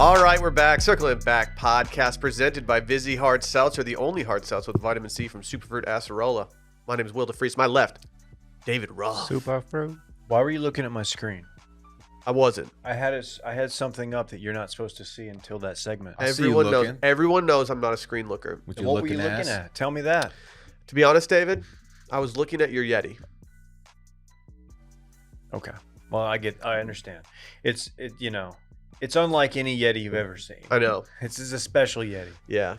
All right, we're back. Circling Back podcast presented by Vizzy Hard Seltzer, the only hard seltzer with vitamin C from Superfruit Acerola. My name is Will DeFreeze. My left, David Roth. Superfruit. Why were you looking at my screen? I wasn't. I had something up that you're not supposed to see until that segment. Everyone knows I'm not a screen looker. What were you looking at? Tell me that. To be honest, David, I was looking at your Yeti. Okay. Well, I understand. It's unlike any Yeti you've ever seen. I know. It's a special Yeti. Yeah.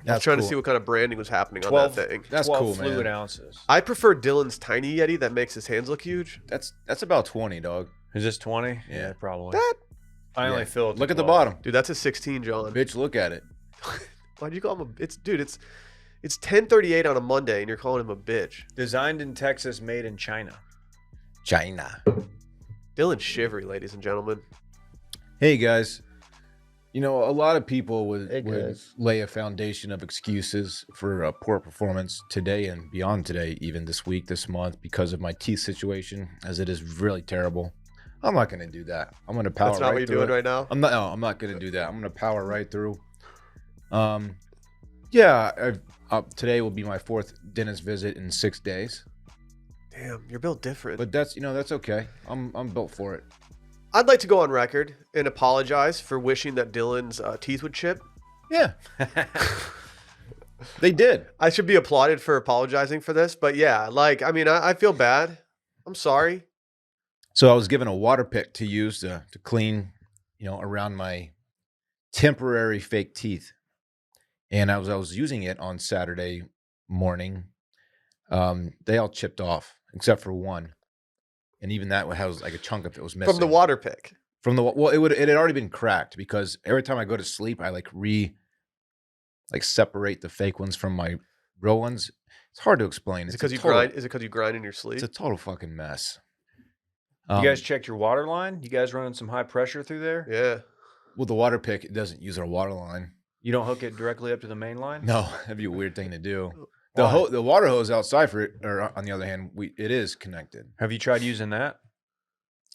I was trying to see what kind of branding was happening on that thing. That's 12 cool, fluid man. ounces. I prefer Dylan's tiny Yeti that makes his hands look huge. That's about 20, dog. Is this 20? Yeah. Probably. That, only filled it. Look at the bottom. dude, that's a 16, John. Bitch, look at it. Why'd you call him a... It's 10:38 on a Monday and you're calling him a bitch. Designed in Texas, made in China. China. Dylan's shivery, ladies and gentlemen. Hey, guys. You know, a lot of people would lay a foundation of excuses for poor performance today and beyond today, even this week, this month, because of my teeth situation, as it is really terrible. I'm not going to do that. I'm going to power right through. That's not what you're doing right now? I'm not going to do that. I'm going to power right through. Yeah, today will be my 4th dentist visit in 6 days. Damn, you're built different. But that's okay. I'm built for it. I'd like to go on record and apologize for wishing that Dylan's teeth would chip. Yeah. They did. I should be applauded for apologizing for this, but yeah, I feel bad. I'm sorry. So I was given a water pick to use to clean, around my temporary fake teeth. And I was using it on Saturday morning. They all chipped off except for one. And even that was like a chunk of it was missing. From the water pick. It had already been cracked because every time I go to sleep, I separate the fake ones from my real ones. It's hard to explain. Is it because you grind? Is it because you grind in your sleep? It's a total fucking mess. You guys checked your water line? You guys running some high pressure through there? Yeah. Well, the water pick, it doesn't use our water line. You don't hook it directly up to the main line? No, that'd be a weird thing to do. The water hose outside for it, or on the other hand, it is connected. Have you tried using that?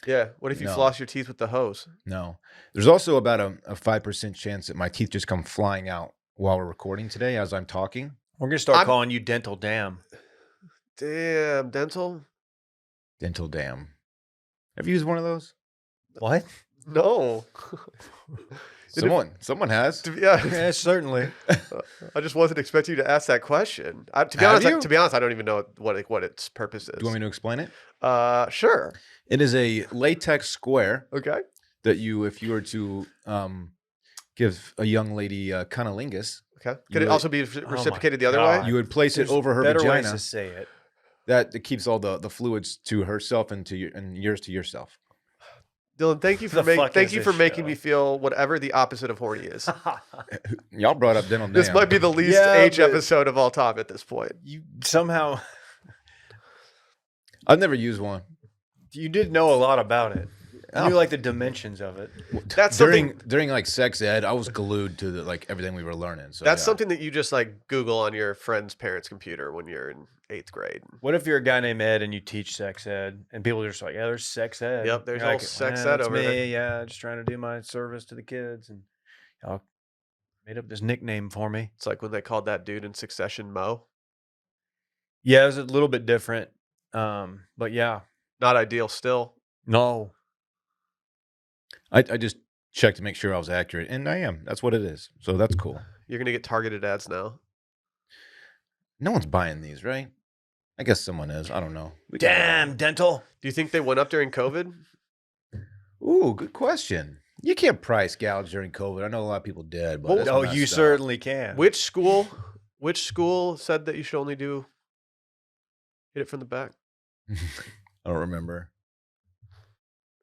Yeah. What if you floss your teeth with the hose? No. There's also about a 5% chance that my teeth just come flying out while we're recording today as I'm talking. We're going to start calling you Dental Dam. Damn, dental? Dental Dam. Have you used one of those? What? No. Someone has. Yeah, certainly. I just wasn't expecting you to ask that question. To be honest, I don't even know what its purpose is. Do you want me to explain it? Sure. It is a latex square. Okay. That if you were to give a young lady cunnilingus. Okay. Could it also be reciprocated the other way? You would place it over her better vagina. Ways to say it. That keeps all the fluids to herself and yours to yourself. Dylan, thank you for making me feel whatever the opposite of horny is. Y'all brought up dental. This might be the least H episode of all time at this point. You somehow. I've never used one. You did know a lot about it. You knew the dimensions of it. That's during like sex ed, I was glued to everything we were learning. So that's something that you just Google on your friend's parents' computer when you're in 8th grade. What if you're a guy named Ed and you teach sex ed and people are just like, yeah, there's sex ed. Yep, there's all sex ed over there. Yeah, just trying to do my service to the kids and y'all made up this nickname for me. It's like when they called that dude in Succession Mo. Yeah, it was a little bit different. But yeah. Not ideal still. No. I just checked to make sure I was accurate, and I am. That's what it is. So that's cool. You're going to get targeted ads now. No one's buying these, right? I guess someone is. I don't know. Damn, dental. Do you think they went up during COVID? Ooh, good question. You can't price gouge during COVID. I know a lot of people did, but you certainly can. Which school said that you should only hit it from the back? I don't remember.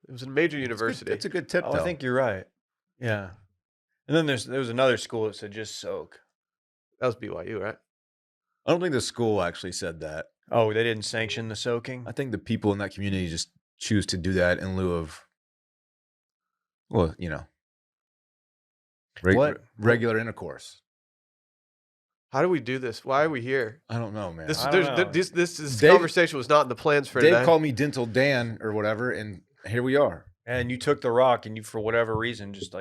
It was a major university. It's a good tip, though. I think you're right. Yeah. And then there was another school that said just soak. That was BYU, right? I don't think the school actually said that. Oh, they didn't sanction the soaking? I think the people in that community just choose to do that in lieu of, regular intercourse. How do we do this? Why are we here? I don't know, man. This conversation was not in the plans for today. Dave called me Dental Dan or whatever, and here we are. And you took the rock and you, for whatever reason, just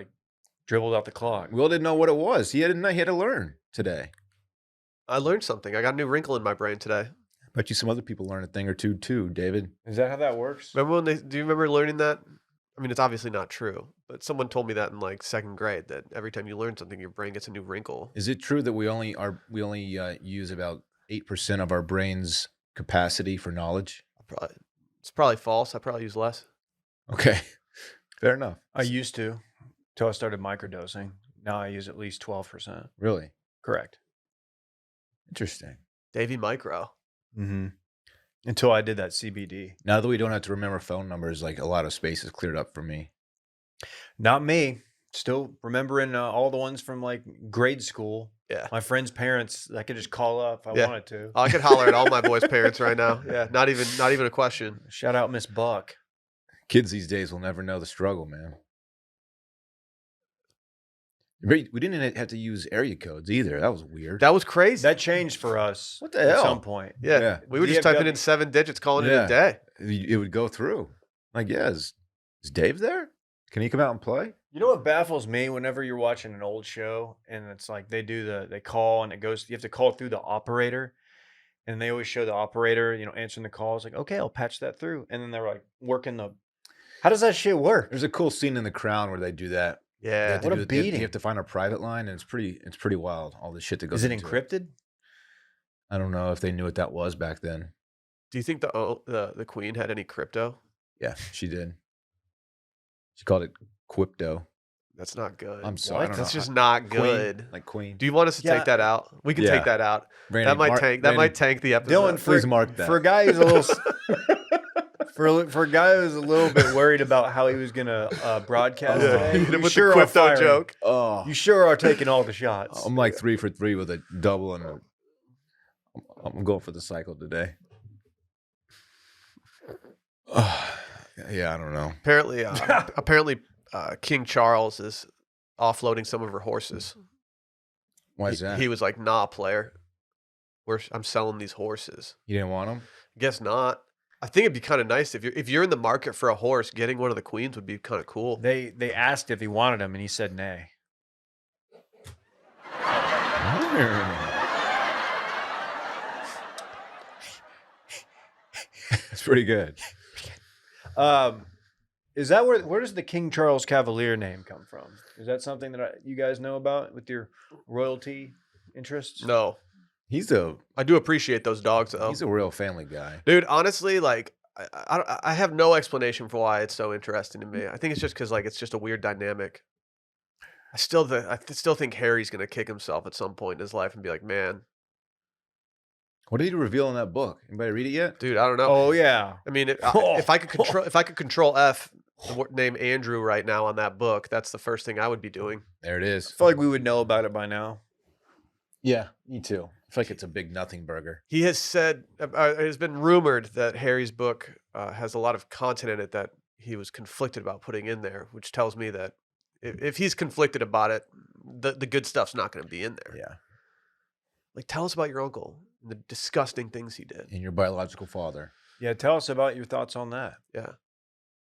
Dribbled out the clock. Will didn't know what it was. He had to learn today. I learned something. I got a new wrinkle in my brain today. Bet you some other people learn a thing or two too, David. Is that how that works? Remember do you remember learning that? I mean, it's obviously not true, but someone told me that in like second grade, that every time you learn something, your brain gets a new wrinkle. Is it true that we only use about 8% of our brain's capacity for knowledge? It's probably false. I probably use less. Okay, fair enough. I used to, till I started microdosing. Now I use at least 12%. Really Correct. interesting. Davy Micro. Mm-hmm. Until I did that CBD. Now that we don't have to remember phone numbers, like a lot of space is cleared up for me. Not me. Still remembering all the ones from like grade school. Yeah. My friends' parents, I could just call up if I Yeah. wanted to. I could holler at all my boys' parents right now. Yeah, not even a question. Shout out Miss Buck. Kids these days will never know the struggle, man. We didn't have to use area codes either. That was weird. That was crazy. That changed for us. What the at hell? some point. Yeah, we were just typing in DFW. 7 digits, calling it Yeah. a day. It would go through. Like, yeah, is Dave there? Can he come out and play? You know what baffles me whenever you're watching an old show and it's like they call and it goes, you have to call through the operator and they always show the operator, answering the calls like, okay, I'll patch that through. And then they're like working how does that shit work? There's a cool scene in The Crown where they do that. They Yeah. have to What a do it- they have- beating. You have to find a private line, and it's pretty wild. All the shit that goes. Is it into encrypted? I don't know if they knew what that was back then. Do you think the Queen had any crypto? Yeah, she did. She called it Quipto. That's not good. I'm sorry. I don't That's know. just not Queen, good. like Queen. Do you want us to Yeah. take that out? We can Yeah. take that out. Randy, That might mark- tank. That Randy, might tank the episode. Dylan, please mark that. For a guy who's a little for a guy who's a little bit worried about how he was gonna broadcast Yeah. today, Hit him you with sure the are crypto firing. joke. Oh, You sure are taking all the shots. I'm like 3 for 3 with a double and I'm going for the cycle today. Yeah, I don't know. Apparently, King Charles is offloading some of her horses. Why is that? He was like, "Nah, player, I'm selling these horses." You didn't want them? Guess not. I think it'd be kind of nice if you're in the market for a horse. Getting one of the queens would be kind of cool. They asked if he wanted him, and he said nay. It's pretty good. Is that where does the King Charles Cavalier name come from? Is that something that you guys know about with your royalty interests? No, I I do appreciate those dogs though. He's a real family guy. Dude, honestly, like I have no explanation for why it's so interesting to me. I think it's just because like it's just a weird dynamic. I still think Harry's gonna kick himself at some point in his life and be like, man, What did he reveal in that book? Anybody read it yet? dude, I don't know. Oh yeah. I mean, if I could control F the name Andrew right now on that book, that's the first thing I would be doing. There it is. I feel like we would know about it by now. Yeah, me too. I feel like it's a big nothing burger. He has said it has been rumored that Harry's book has a lot of content in it that he was conflicted about putting in there, which tells me that if he's conflicted about it, the good stuff's not going to be in there. Yeah. Like, tell us about your uncle and the disgusting things he did. And your biological father. Yeah, tell us about your thoughts on that. Yeah.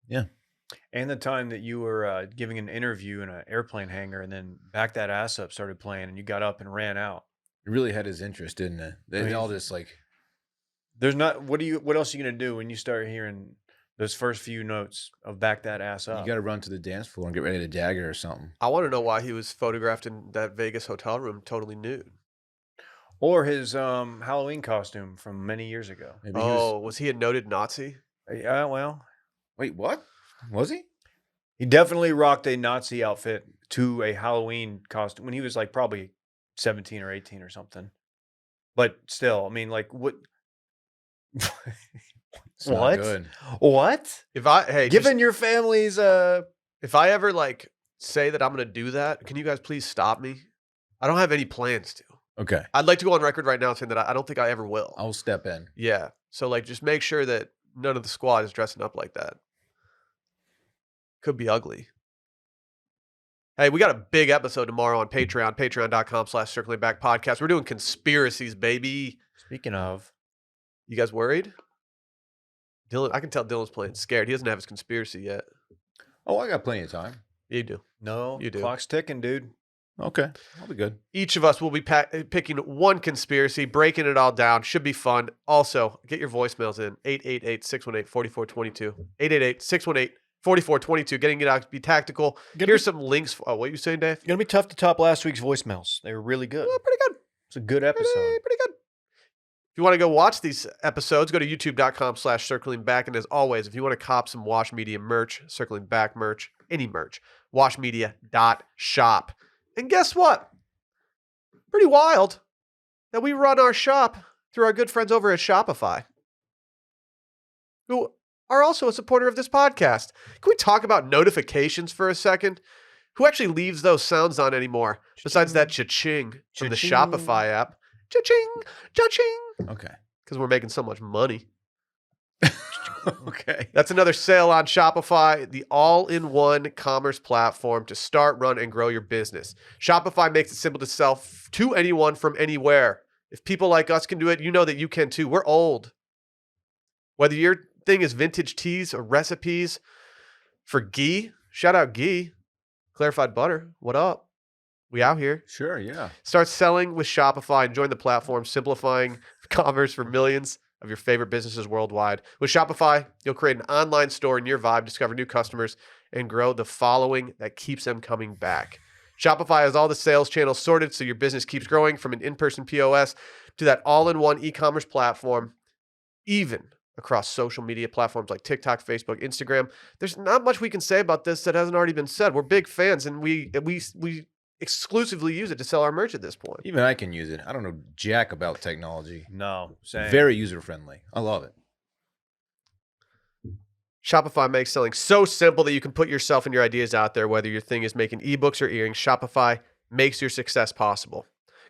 Yeah. And the time that you were giving an interview in an airplane hangar and then Back That Ass Up started playing and you got up and ran out. It really had his interest, didn't it? They all just like, There's not what else are you gonna do when you start hearing those first few notes of Back That Ass Up? you got to run to the dance floor and get ready to jag it or something. I want to know why he was photographed in that Vegas hotel room totally nude. Or his Halloween costume from many years ago. Maybe Was he a noted Nazi? Yeah, well, Wait, what? Was he? he definitely rocked a Nazi outfit to a Halloween costume when he was like probably 17 or 18 or something. But still, I mean, like what? It's not What? good. What? Given your family's if I ever like say that I'm going to do that, can you guys please stop me? I don't have any plans to. Okay. I'd like to go on record right now saying that I don't think I ever will. I'll step in. Yeah. So like, just make sure that none of the squad is dressing up like that. Could be ugly. Hey, we got a big episode tomorrow on Patreon, patreon.com/circling back podcast. We're doing conspiracies, baby. speaking of. You guys worried? Dylan, I can tell Dylan's playing scared. He doesn't have his conspiracy yet. Oh, I got plenty of time. You do. No, You do. clock's ticking, dude. Okay, I'll be good. Each of us will be picking one conspiracy, breaking it all down. Should be fun. Also, get your voicemails in 888-618-4422. 888-618-4422. Getting it out to be tactical. Here's some links. Oh, what are you saying, Dave? It's gonna be tough to top last week's voicemails. They were really good. Oh, pretty good. It's a good episode. Pretty good. If you want to go watch these episodes, go to youtube.com/circlingback. And as always, if you want to cop some Wash Media merch, Circling Back merch, any merch, washmedia.shop. And guess what? Pretty wild that we run our shop through our good friends over at Shopify, who are also a supporter of this podcast. Can we talk about notifications for a second? Who actually leaves those sounds on anymore? Besides that cha-ching from the Cha-ching. Shopify app. Cha-ching, cha-ching. Okay. Because we're making so much money. Okay. That's another sale on Shopify, the all-in-one commerce platform to start, run, and grow your business. Shopify makes it simple to sell to anyone from anywhere. If people like us can do it, you know that you can too. We're old. Whether your thing is vintage teas or recipes for ghee, shout out ghee, clarified butter, what up? We out here. Sure, yeah. Start selling with Shopify and join the platform, simplifying commerce for millions of your favorite businesses worldwide. With Shopify, you'll create an online store in your vibe, discover new customers, and grow the following that keeps them coming back. Shopify has all the sales channels sorted so your business keeps growing, from an in-person POS to that all-in-one e-commerce platform, even across social media platforms like TikTok, Facebook, Instagram. There's not much we can say about this that hasn't already been said. We're big fans, and we exclusively use it to sell our merch at this point. Even I can use it. I don't know jack about technology. No, same. Very user friendly. I love it. Shopify makes selling so simple that you can put yourself and your ideas out there. Whether your thing is making ebooks or earrings, Shopify makes your success possible.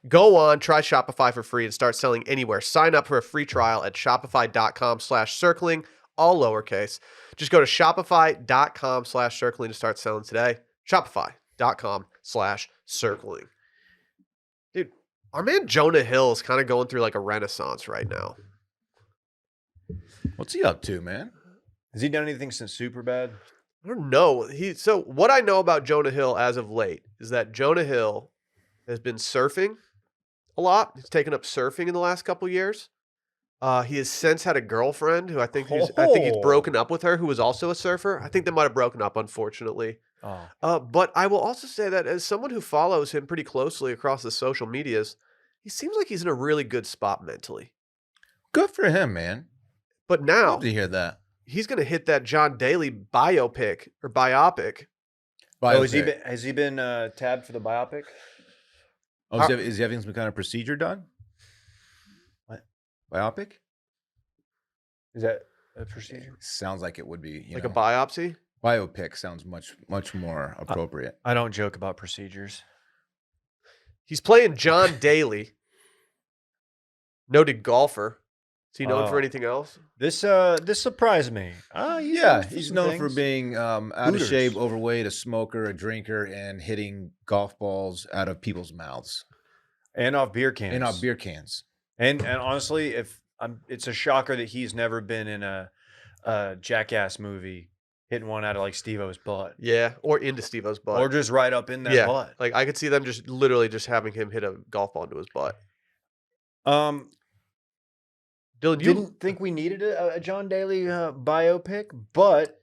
Go on, try Shopify for free and start selling anywhere. Sign up for a free trial at shopify.com/circling, all lowercase. Just go to shopify.com/circling to start selling today. Shopify.com/circling. Dude, our man Jonah Hill is kind of going through like a renaissance right now. What's he up to, man? Has he done anything since Superbad? I don't know. So what I know about Jonah Hill as of late is that Jonah Hill has been surfing a lot. He's taken up surfing in the last couple years. He has since had a girlfriend who I think he's broken up with her, who was also a surfer. I think they might have broken up, unfortunately. Oh. But I will also say that as someone who follows him pretty closely across the social medias, he seems like he's in a really good spot mentally. Good for him, man. But now Love to hear that. he's going to hit that John Daly biopic. Oh, has he been tabbed for the biopic? Oh, is he having some kind of procedure done? What? Biopic? Is that a procedure? Sounds like it would be. Like a biopsy? Biopic sounds much more appropriate. I don't joke about procedures. He's playing John Daly, noted golfer. Is he known for anything else? This surprised me. He's known for being out of shape, overweight, a smoker, a drinker, and hitting golf balls out of people's mouths and off beer cans. And honestly, it's a shocker that he's never been in a Jackass movie hitting one out of like Steve-O's butt. Yeah, or into Steve-O's butt. Or just right up in that butt. Like I could see them just literally just having him hit a golf ball into his butt. Dylan, you didn't think we needed a John Daly biopic, but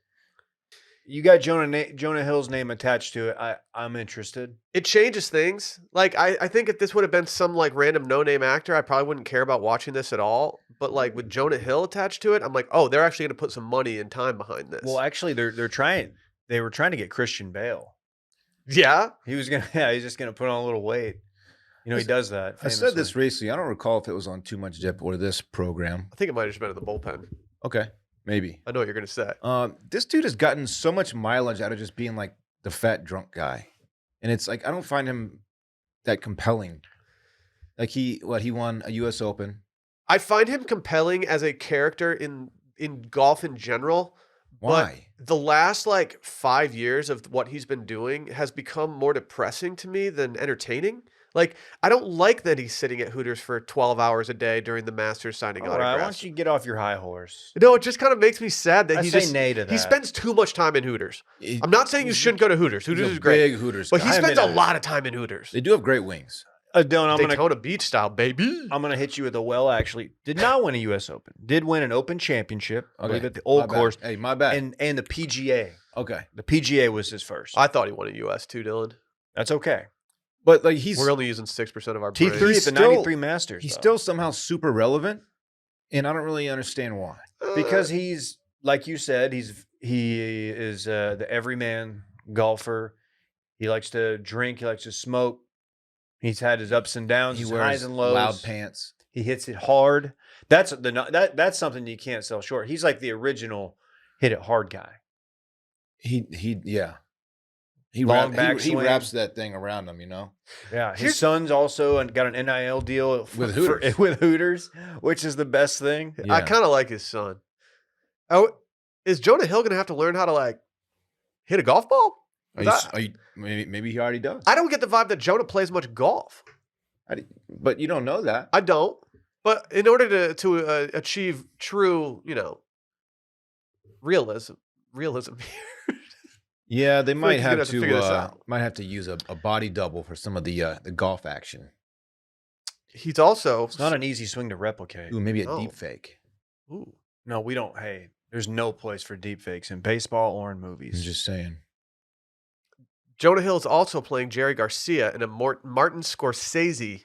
you got Jonah Hill's name attached to it. I'm interested. It changes things. Like I think if this would have been some like random no-name actor, I probably wouldn't care about watching this at all. But like with Jonah Hill attached to it, I'm like, oh, they're actually going to put some money and time behind this. Well, actually, they were trying to get Christian Bale. Yeah, he's just gonna put on a little weight. He does that. Famously. I said this recently. I don't recall if it was on Too Much Dip or this program. I think it might have just been in the bullpen. Okay, maybe. I know what you're going to say. This dude has gotten so much mileage out of just being like the fat drunk guy, and it's like I don't find him that compelling. Like he won a U.S. Open. I find him compelling as a character in golf in general. Why? But the last like 5 years of what he's been doing has become more depressing to me than entertaining. Like, I don't like that he's sitting at Hooters for 12 hours a day during the Masters signing All right, why don't autographs. you get off your high horse? No, it just kind of makes me sad that I he say just nay to he that. spends too much time in Hooters. He- I'm not saying you he's- shouldn't go to Hooters. he's Hooters a is great, big Hooters but guy. he I haven't spends a been- lot of time in Hooters. They do have great wings. Dylan, I'm Daytona Beach style, baby. gonna hit you with a well. Actually, did not win a U.S. Open. Did win an Open Championship. I believe Okay. at the old My bad. course Hey, my bad. and the PGA. Okay. The PGA was his first. I thought he won a US too, Dylan. That's okay. But like he's We're only using 6% of our T3 brains. at He's the still- 93 Masters. he's though. still somehow super relevant, and I don't really understand why. because he's like you said, he is the everyman golfer. He likes to drink. He likes to smoke. He's had his ups and downs, He his wears highs and lows. loud pants. He hits it hard. That's that's something you can't sell short. He's like the original hit it hard guy. Yeah. Long He backswing. wraps that thing around him, you know. Yeah, his Here's- son's also got an NIL deal With Hooters. with Hooters, which is the best thing. I Yeah. kind of like his son. Oh, is Jonah Hill going to have to learn how to like hit a golf ball? Maybe he already does. I don't get the vibe that Jonah plays much golf. But you don't know that. I don't. But in order to achieve true, realism here. Yeah, they like might you're gonna have have to figure this out. might have to use a body double for some of the golf action. He's also It's not an easy swing to replicate. Ooh, maybe a No. deep fake. Ooh. No, we don't. Hey, there's no place for deep fakes in baseball or in I'm movies. just saying. Jonah Hill is also playing Jerry Garcia in a Martin Scorsese.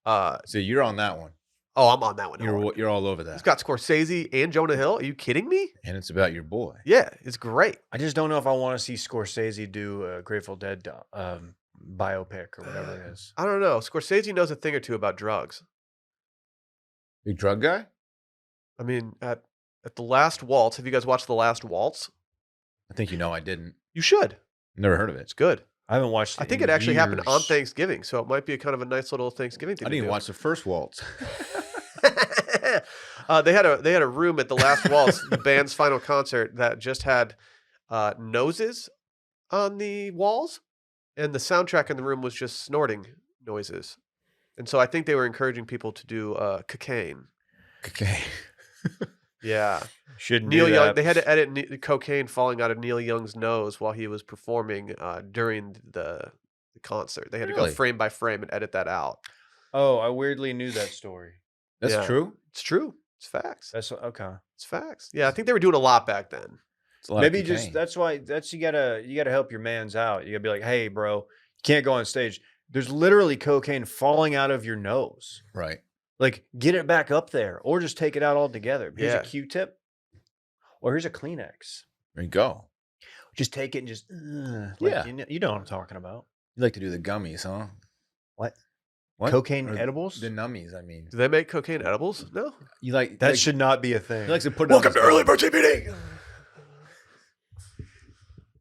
So you're on that one. Oh, I'm on that one. You're all over He's that. got Scorsese and Jonah Hill. Are you kidding me? And it's about your boy. Yeah, it's great. I just don't know if I want to see Scorsese do a Grateful Dead biopic or whatever it is. I don't know. Scorsese knows a thing or two about drugs. Big drug guy? I mean, at The Last Waltz, have you guys watched The Last Waltz? I think you know I didn't. You should. Never heard of it. It's good. I haven't watched. I think in it actually happened on years. Thanksgiving, so it might be a kind of a nice little Thanksgiving thing. I to didn't even do. watch the first waltz. They had a room at The Last Waltz, the band's final concert, that just had noses on the walls, and the soundtrack in the room was just snorting noises. And so I think they were encouraging people to do cocaine. Okay. Yeah. Shouldn't Neil do Young. that. They had to edit cocaine falling out of Neil Young's nose while he was performing during the concert. They had to go Really? frame by frame and edit that out. Oh, I weirdly knew that story. That's Yeah. true. It's true. It's facts. That's okay. It's facts. Yeah, I think they were doing a lot back then. It's a lot of Maybe just cocaine. that's why you gotta help your man's out. You gotta be like, hey, bro, you can't go on stage. There's literally cocaine falling out of your nose. right. Like, get it back up there, or just take it out altogether. Here's Yeah. a Q-tip, or here's a Kleenex. There you go. Just take it and just Yeah. you know what I'm talking about. You like to do the gummies, huh? What? What? Cocaine Or edibles? The nummies, I mean. Do they make cocaine edibles? No. You like That like, should not be a thing. he likes to put it on Welcome to his Early tongue. Bird TBD.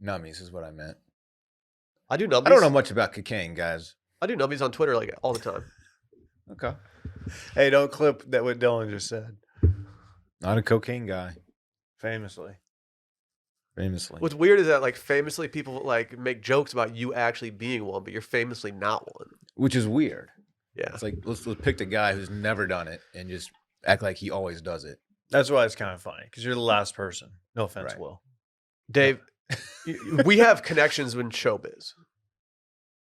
Nummies is what I meant. I do nummies. I don't know much about cocaine, guys. I do nummies on Twitter like all the time. Okay. Hey, don't clip that what Dylan just said. Not a cocaine guy, Famously. famously. What's weird is that like famously people like make jokes about you actually being one, but you're famously not one. Which is weird. Yeah. It's like let's pick the guy who's never done it and just act like he always does it. That's why it's kind of funny, because you're the last person. No offense, Right. Will. Dave, we have connections in showbiz,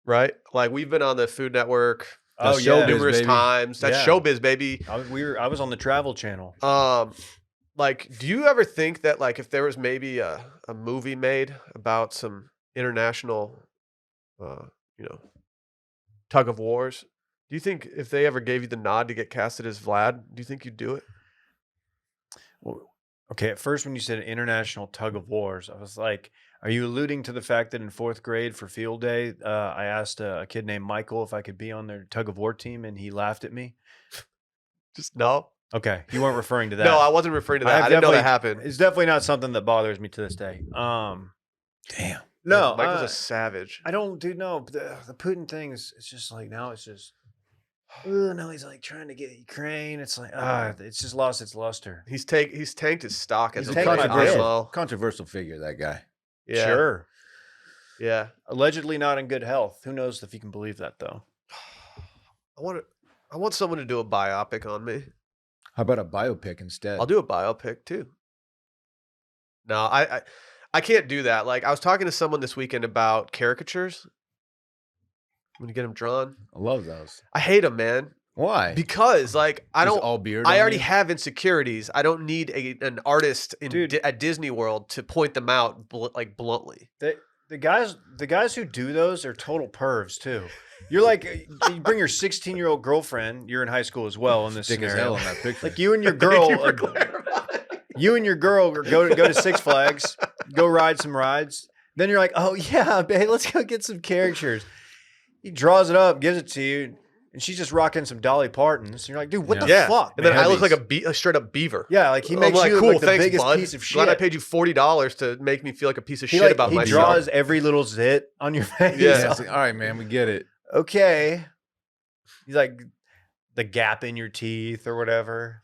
right? Like we've been on the Food Network Oh, show yeah. biz, numerous baby. times. That's Yeah. showbiz, baby. I was on the Travel Channel. Like, do you ever think that like if there was maybe a movie made about some international, tug of wars? Do you think if they ever gave you the nod to get casted as Vlad, do you think you'd do it? Well, okay, at first when you said international tug of wars, I was like, are you alluding to the fact that in 4th grade for field day, I asked a kid named Michael if I could be on their tug of war team, and he laughed at me? Just no. Okay, you weren't referring to that. No, I wasn't referring to I that. have I didn't know that definitely- happened. It's definitely not something that bothers me to this day. Damn. No, Michael's a savage. I don't, dude. No, the Putin thing is, it's just like now it's just. Now he's like trying to get Ukraine. It's like it's just lost its luster. He's tanked his stock as He's a tanked player. my bid. IMO. Controversial figure, that guy. Yeah. Sure. Yeah. Allegedly not in good health. Who knows if you can believe that though? I want someone to do a biopic on me. How about a biopic instead? I'll do a biopic too. No, I can't do that. Like I was talking to someone this weekend about caricatures. I'm gonna get them drawn. I love those. I hate them, man. Why? Because like I Just don't. all beard. I on already you? have insecurities. I don't need an artist Dude. at Disney World to point them out like bluntly. The guys who do those are total pervs too. You're like, you bring your 16-year-old girlfriend. You're in high school as well in this Thick as scenario. hell in that picture. Like you and your girl, you and your girl go to Six Flags, go ride some rides. Then you're like, oh yeah, babe, let's go get some caricatures. He draws it up, gives it to you, and she's just rocking some Dolly Partons. And you're like, dude, what the fuck? And then man? I look like a straight up beaver. Yeah, like he I'm makes you cool, look like the thanks, biggest bud. piece of shit. Glad I paid you $40 to make me feel like a piece of he shit about he myself. draws every little zit on your face. Yeah. It's like, all right, man, we get it. Okay. He's like the gap in your teeth or whatever.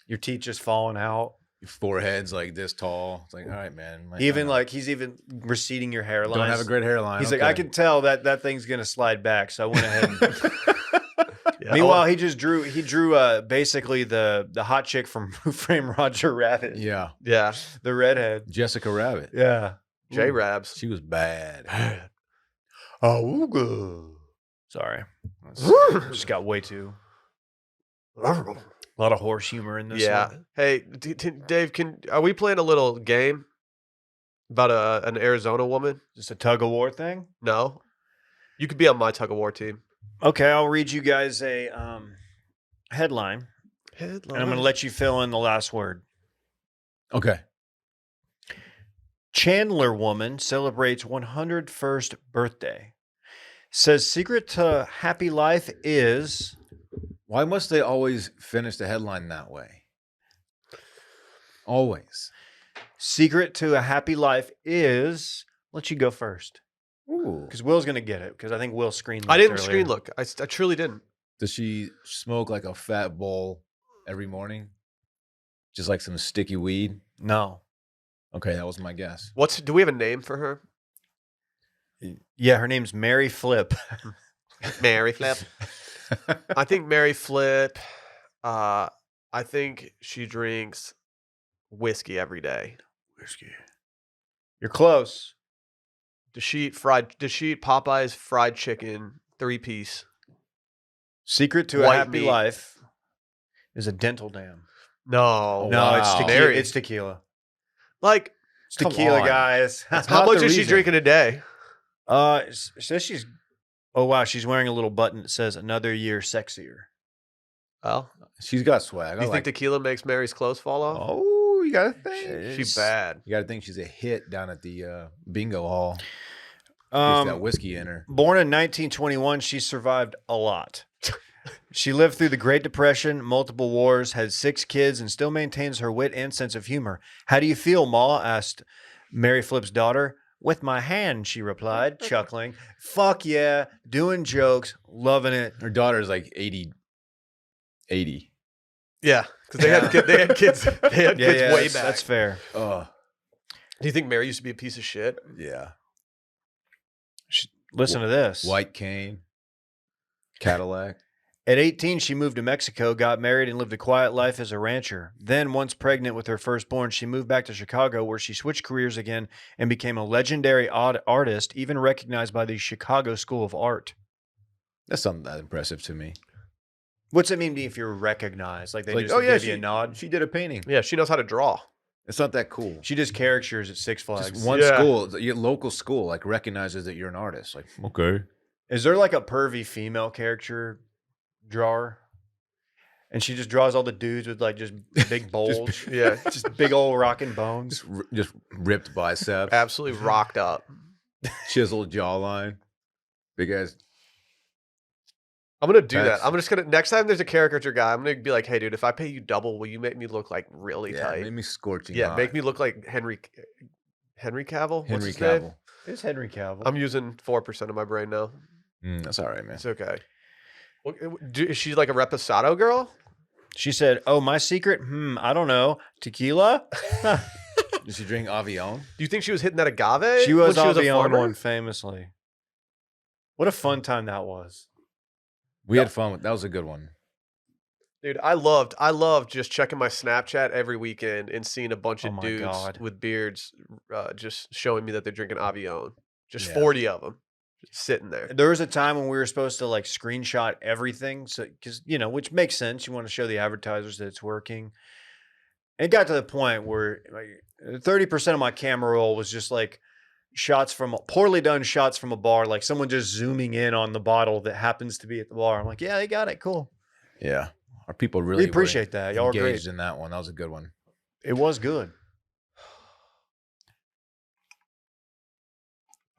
Your teeth just falling out. Your forehead's like this tall. It's like, all right, man. Even like he's even receding your hairline. don't have a great hairline. He's like, I can tell that thing's gonna slide back. So I went ahead and Yeah, meanwhile he drew basically the hot chick from Who Framed Roger Rabbit. Yeah, yeah, The redhead. Jessica Rabbit. Yeah. J Rabs. She was bad. Oh, good. Sorry. Just got way too. A lot of horse humor in this. Yeah. one. Hey, Dave, are we playing a little game about an Arizona woman? Just a tug of war thing. No, you could be on my tug of war team. Okay, I'll read you guys a headline, and I'm going to let you fill in the last word. Okay. Chandler woman celebrates 101st birthday. Says secret to happy life is... Why must they always finish the headline that way? Always. Secret to a happy life is... Let you go first. Ooh. Because Will's going to get it. Because I think Will screen I didn't earlier. screen look. I truly didn't. Does she smoke like a fat bowl every morning? Just like some sticky weed? No. Okay, that was my guess. Do we have a name for her? Yeah, her name's Mary Flip. Mary Flip. I think Mary Flip. I think she drinks whiskey every day. Whiskey. You're close. Does she eat Popeye's fried chicken 3-piece? Secret to a White happy meat. life is a dental dam. No. No, it's wow. tequila. Mary. It's tequila. Like, It's Come tequila, on. guys. That's how not much the is she reason. drinking a day? It says she's. Oh wow, she's wearing a little button that says "Another year sexier." Well, She's got swag. do you think tequila makes Mary's clothes fall off? Oh, you gotta think. She's bad. You gotta think she's a hit down at the bingo hall. Gets that whiskey in her. Born in 1921, she survived a lot. She lived through the Great Depression, multiple wars, had 6 kids, and still maintains her wit and sense of humor. How do you feel, Ma? Asked Mary Flip's daughter. With my hand, she replied, chuckling. Fuck yeah, doing jokes, loving it. Her daughter's like 80. Yeah, because they had kids. They had kids way that's, back. That's fair. Oh, Do you think Mary used to be a piece of shit? yeah. Listen to this. White cane, Cadillac. At 18, she moved to Mexico, got married, and lived a quiet life as a rancher. Then, once pregnant with her firstborn, she moved back to Chicago, where she switched careers again and became a legendary artist, even recognized by the Chicago School of Art. That's not that impressive to me. What's it mean if you're recognized? Like they Like, just give you a nod? She did a painting. Yeah, she knows how to draw. It's not that cool. She does caricatures at Six Flags. Just one Yeah. school, your local school, like recognizes that you're an artist. Like, okay. Is there like a pervy female caricature drawer? And she just draws all the dudes with like just big bulge. Yeah, just big old rocking bones. Just ripped biceps, absolutely rocked up. chiseled jawline, big ass. I'm gonna do That's- that. I'm just gonna next time there's a caricature guy, I'm gonna be like, hey dude, if I pay you double, will you make me look like really Yeah, tight? made me scorching. Yeah, hot. make me look like Henry Cavill. What's Henry his name? Cavill. It's Henry Cavill. I'm using 4% of my brain now. That's all right, man. It's okay. Is she like a reposado girl? She said, "Oh, my secret? I don't know. Tequila." Did she drink Avion? Do you think she was hitting that agave? She was when on a the farmer? one famously. What a fun time that was. We had fun. That was a good one. Dude, I loved just checking my Snapchat every weekend and seeing a bunch Oh of my dudes God. with beards just showing me that they're drinking Avion. Just Yeah. 40 of them just sitting there. There was a time when we were supposed to like screenshot everything, so because which makes sense. You want to show the advertisers that it's working. It got to the point where like 30% of my camera roll was just like poorly done shots from a bar, like someone just zooming in on the bottle that happens to be at the bar. I'm like, yeah, they got it, cool. Yeah. Our people really We appreciate that. Y'all are great. engaged in that one. That was a good one. It was good.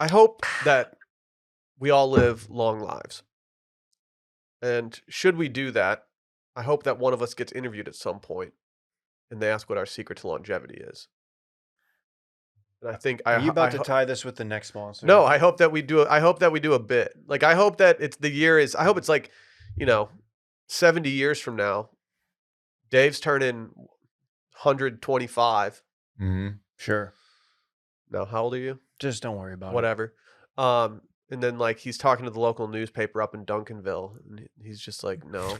I hope that we all live long lives. And should we do that, I hope that one of us gets interviewed at some point and they ask what our secret to longevity is. And I think Are you about to tie this with the next sponsor? No, I hope that we do a bit. Like I hope that I hope it's like, 70 years from now, Dave's turning 125. Mm-hmm. Sure. No, how old are you? Just don't worry about it. Whatever. And then like he's talking to the local newspaper up in Duncanville, and he's just like, "No,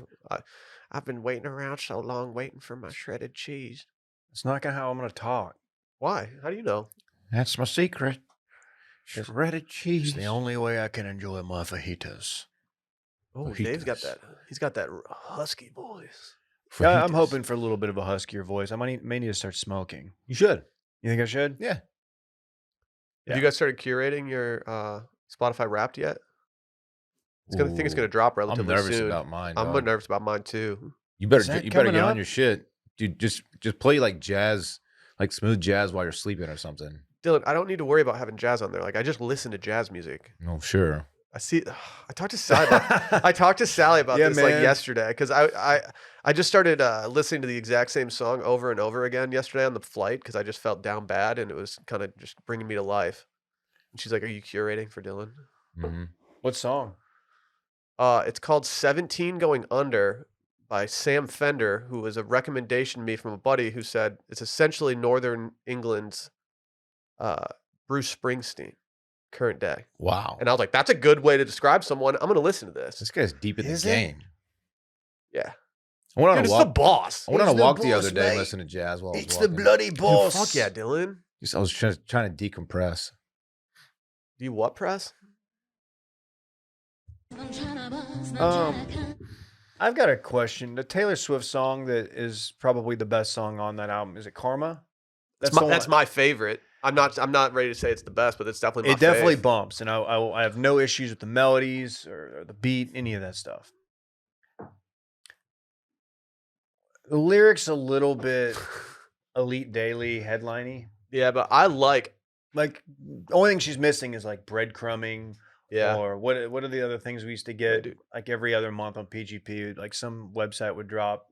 I've been waiting around so long, waiting for my shredded cheese." It's not how I'm going to talk. Why? How do you know? That's my secret. Shredded cheese. It's the only way I can enjoy my fajitas. Oh, Fajitas. Dave's got that. He's got that husky voice. Yeah, I'm Fajitas. hoping for a little bit of a huskier voice. I may need to start smoking. You should. You think I should? Yeah. Have you guys started curating your Spotify Wrapped yet? I think it's gonna drop I'm relatively nervous soon. about mine. I'm dog. nervous about mine too. You better Is that you better coming get up? on your shit, dude. Just play like jazz, like smooth jazz while you're sleeping or something. Dylan, I don't need to worry about having jazz on there. Like I just listen to jazz music. No, sure. I talked to Sally about Yeah, this like man. yesterday because I just started listening to the exact same song over and over again yesterday on the flight because I just felt down bad and it was kind of just bringing me to life. And she's like, "Are you curating for Dylan?" Mm-hmm. What song? It's called 17 Going Under by Sam Fender, who was a recommendation to me from a buddy who said it's essentially Northern England's Bruce Springsteen, current day. Wow. And I was like, that's a good way to describe someone. I'm going to listen to this. This guy's deep in the Is it? game. Yeah. I went on Dude, a it's the walk. boss. I went on a He's the walk the boss, other day and mate. listened to jazz while I was It's the walking. bloody Dude, boss. fuck yeah, Dylan. I was trying to decompress. Do you what press? I've got a question. The Taylor Swift song that is probably the best song on that album, is it Karma? That's my favorite. I'm not ready to say it's the best, but it's definitely my It definitely fave. bumps, and I have no issues with the melodies or the beat, any of that stuff. The lyrics a little bit Elite Daily headliney. Yeah, but I like Like the only thing she's missing is like breadcrumbing. yeah. Or what are the other things we used to get dude. like every other month on PGP? Like some website would drop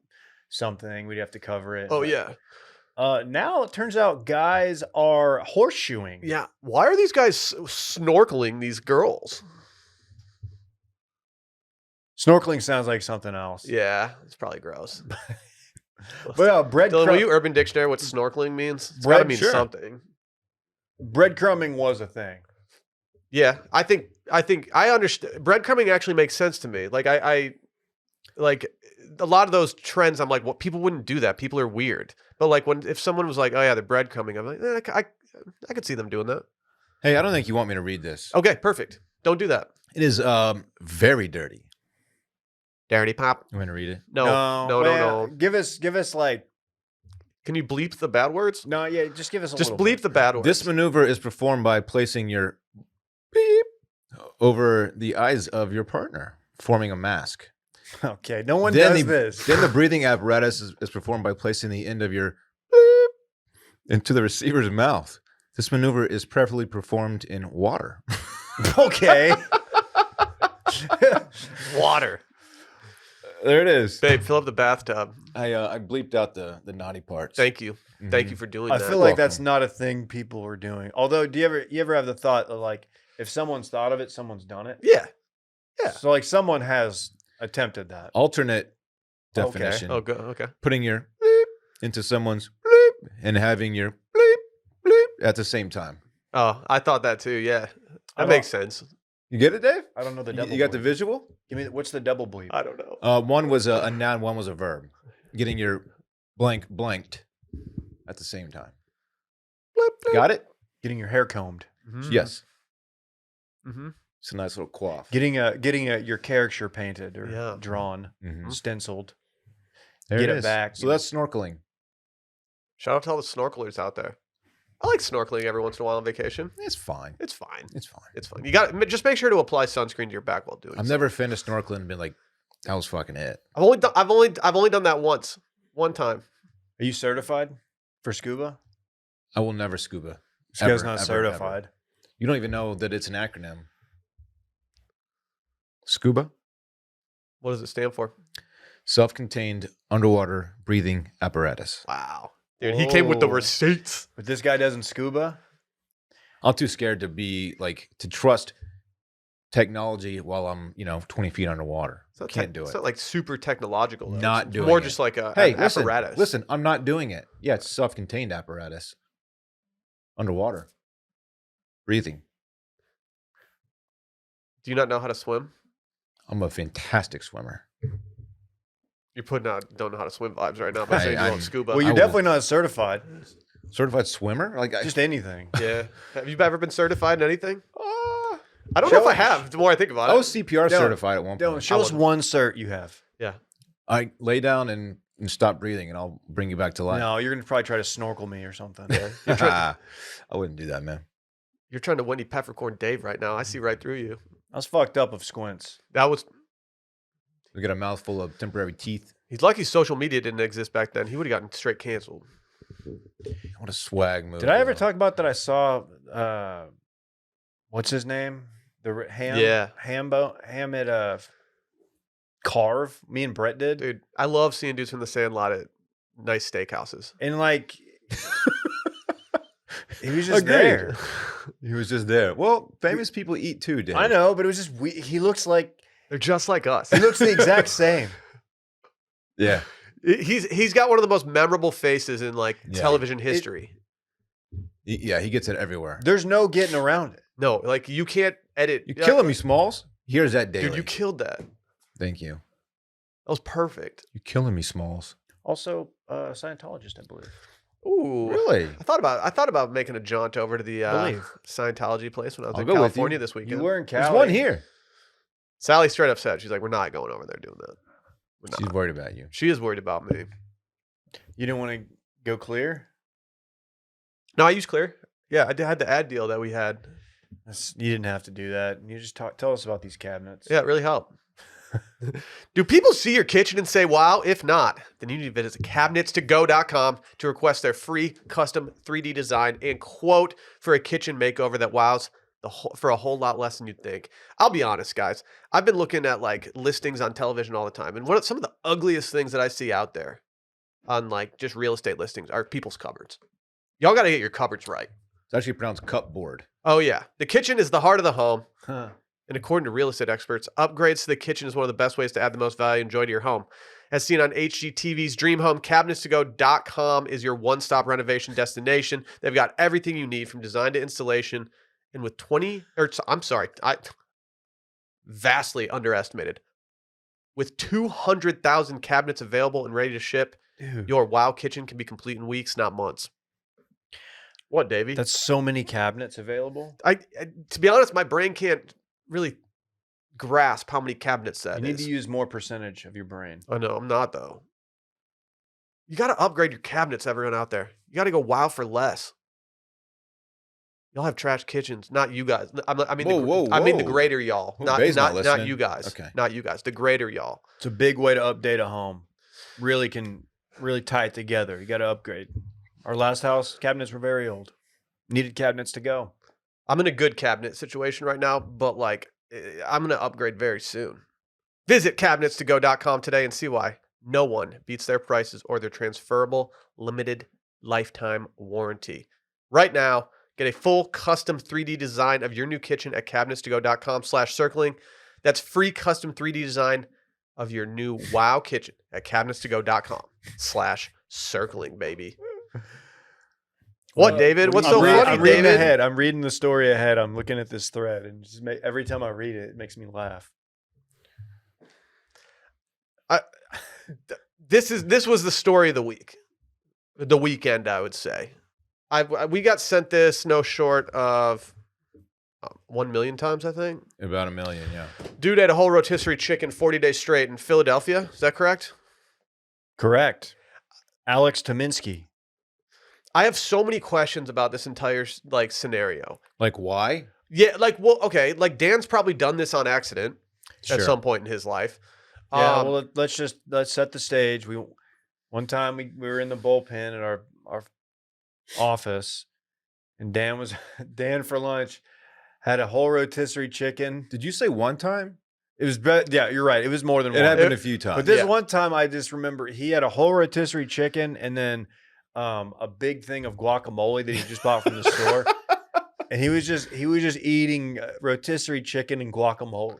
something, we'd have to cover it. Oh Like, yeah. now it turns out guys are horseshoeing. Yeah. Why are these guys snorkeling these girls? Snorkeling sounds like something else. Yeah, it's probably gross. But Dylan, will you Urban Dictionary what snorkeling means? It's gotta mean Sure. something. breadcrumbing was a thing. Yeah, I think I understand. Breadcrumbing actually makes sense to me. Like I like a lot of those trends. I'm like, well, people wouldn't do that. People are weird. But like if someone was like, oh yeah, they're breadcrumbing, I'm like, I could see them doing that. Hey, I don't think you want me to read this. Okay, perfect. Don't do that. It is very dirty. Dirty pop. You want to read it? No. Well, give us like Can you bleep the bad words? no, yeah, just give us a Just little bleep bit. the bad words. This maneuver is performed by placing your beep over the eyes of your partner, forming a mask. Okay, no one Then does the- this. Then the breathing apparatus is performed by placing the end of your beep into the receiver's mouth. This maneuver is preferably performed in water. Okay. water. There it is. Babe, fill up the bathtub. I bleeped out the naughty parts. Thank you. Thank Mhm. you for doing I that. feel like that's Welcome. not a thing people are doing. Although, do you ever have the thought of like, if someone's thought of it, someone's done it? Yeah. Yeah. So like someone has attempted that. Alternate Okay. definition. Oh, go, okay. Putting your bleep into someone's bleep and having your bleep bleep at the same time. Oh, I thought that too. Yeah, that I've makes sense. You get it, Dave? I don't know the You, double. you got the bleep. visual? Give me what's the double bleep? I don't know. One was a noun, one was a verb. Getting your blank blanked at the same time. Bloop, bloop. Got it? Getting your hair combed. Yes. Mm-hmm. It's a nice little coif. Getting your caricature painted or Yeah. drawn, Mhm. stenciled. There Get it is. back, So you that's snorkeling. Shout out to all the snorkelers out there. I like snorkeling every once in a while on vacation. It's fine. It's fine. It's fine. It's fine. You got just make sure to apply sunscreen to your back while doing. I've so. never finished snorkeling and been like, that was fucking it. I've only done that once. One time. Are you certified for scuba? I will never scuba. This guy's Ever, not ever, certified. ever. You don't even know that it's an acronym. Scuba? What does it stand for? Self-contained underwater breathing apparatus. Wow. Dude, he came with the Whoa. receipts. But this guy doesn't scuba? I'm too scared to be like to trust technology while I'm 20 feet underwater. It's not Can't do It's it. not like super technological. Though. Not it's doing more it. just like a Hey, an listen, apparatus. listen, I'm not doing it. Yeah, it's self-contained apparatus. Underwater. Breathing. Do you not know how to swim? I'm a fantastic swimmer. You're putting out don't know how to swim vibes right now by saying you I'm- won't scuba. Well, you're will- definitely not certified. Certified swimmer? Like Just anything. yeah. Have you ever been certified in anything? I I don't know if Show I us. have. The more I think about it. was CPR Don't- certified at one Dylan, point. show us wouldn't. one cert you have. Yeah. I lay down and stop breathing and I'll bring you back to life. No, you're gonna probably try to snorkel me or something. I wouldn't do that, man. You're trying to Wendy Peppercorn Dave right now. I see right through you. I was fucked up of squints. That was. We got a mouthful of temporary teeth. He's lucky social media didn't exist back then. He would have gotten straight canceled. What a swag move. Did I ever though. talk about that? I saw what's his name? The ham. Yeah. Ham at Carve. Me and Brett did. Dude, I love seeing dudes from the Sandlot at nice steakhouses. And like he was just Agreed. there. He was just there. Well, famous people eat too, Dan. I know, but it was just he looks like They're just like us. he looks the exact same. Yeah. He's got one of the most memorable faces in like Yeah. television history. Yeah, he gets it everywhere. There's no getting around it. No, like you can't edit. You're killing me, Smalls. Here's that Daly. Dude, you killed that. That Thank you. was perfect. You're killing me, Smalls. Also, Scientologist, I believe. Ooh. Really? I thought about making a jaunt over to the Believe. Scientology place when I was I'll in go with you. California this weekend. You were in Cali. There's one here. Sally straight up said, she's like, we're not going over there doing that. We're not. She's worried about you. She is worried about me. You didn't want to go clear? No, I use Clear. Yeah, I had the ad deal that we had. You didn't have to do that. You just tell us about these cabinets. Yeah, it really helped. Do people see your kitchen and say, wow? If not, then you need to visit cabinetstogo.com to request their free custom 3D design and quote for a kitchen makeover that wows for a whole lot less than you'd think. I'll be honest, guys. I've been looking at like listings on television all the time. And some of the ugliest things that I see out there on like just real estate listings are people's cupboards. Y'all got to get your cupboards right. It's actually pronounced cupboard. Oh, yeah. The kitchen is the heart of the home. Huh. And according to real estate experts, upgrades to the kitchen is one of the best ways to add the most value and joy to your home. As seen on HGTV's Dream Home, cabinetstogo.com is your one-stop renovation destination. They've got everything you need from design to installation. And with vastly underestimated. With 200,000 cabinets available and ready to ship, Dude, your wow kitchen can be complete in weeks, not months. What, Davey? that's so many cabinets available. To be honest, my brain can't really grasp how many cabinets that You need is. to use more percentage of your brain. I know, I'm not though. You got to upgrade your cabinets, everyone out there. You got to go wow for less. Y'all have trash kitchens, not you guys. I mean the Whoa. greater y'all, Oh, not Bay's not not listening. you guys. Okay. Not you guys. The greater y'all. It's a big way to update a home. Really tie it together. You got to upgrade. Our last house cabinets were very old. Needed cabinets to go. I'm in a good cabinet situation right now, but like I'm going to upgrade very soon. Visit cabinetstogo.com today and see why no one beats their prices or their transferable limited lifetime warranty. Right now, get a full custom 3D design of your new kitchen at cabinetstogo.com/circling. That's free custom 3D design of your new wow kitchen at cabinetstogo.com/circling, baby. What, David? What's so funny, I'm reading David? ahead. I'm reading the story ahead. I'm looking at this thread, and just every time I read it, it makes me laugh. This was the story of the week, the weekend, I would say. We got sent this no short of 1 million times, I think. About 1 million, yeah. Dude ate a whole rotisserie chicken 40 days straight in Philadelphia. Is that correct? Correct. Alex Tominski. I have so many questions about this entire scenario. Like why? Yeah, okay, Dan's probably done this on accident at some point in his life. Yeah, well, let's set the stage. One time we were in the bullpen at our office, and Dan for lunch had a whole rotisserie chicken. Did you say one time? It was yeah, you're right. It was more than It one. happened a few times. But this one time, I just remember he had a whole rotisserie chicken and then a big thing of guacamole that he just bought from the store, and he was just eating rotisserie chicken and guacamole.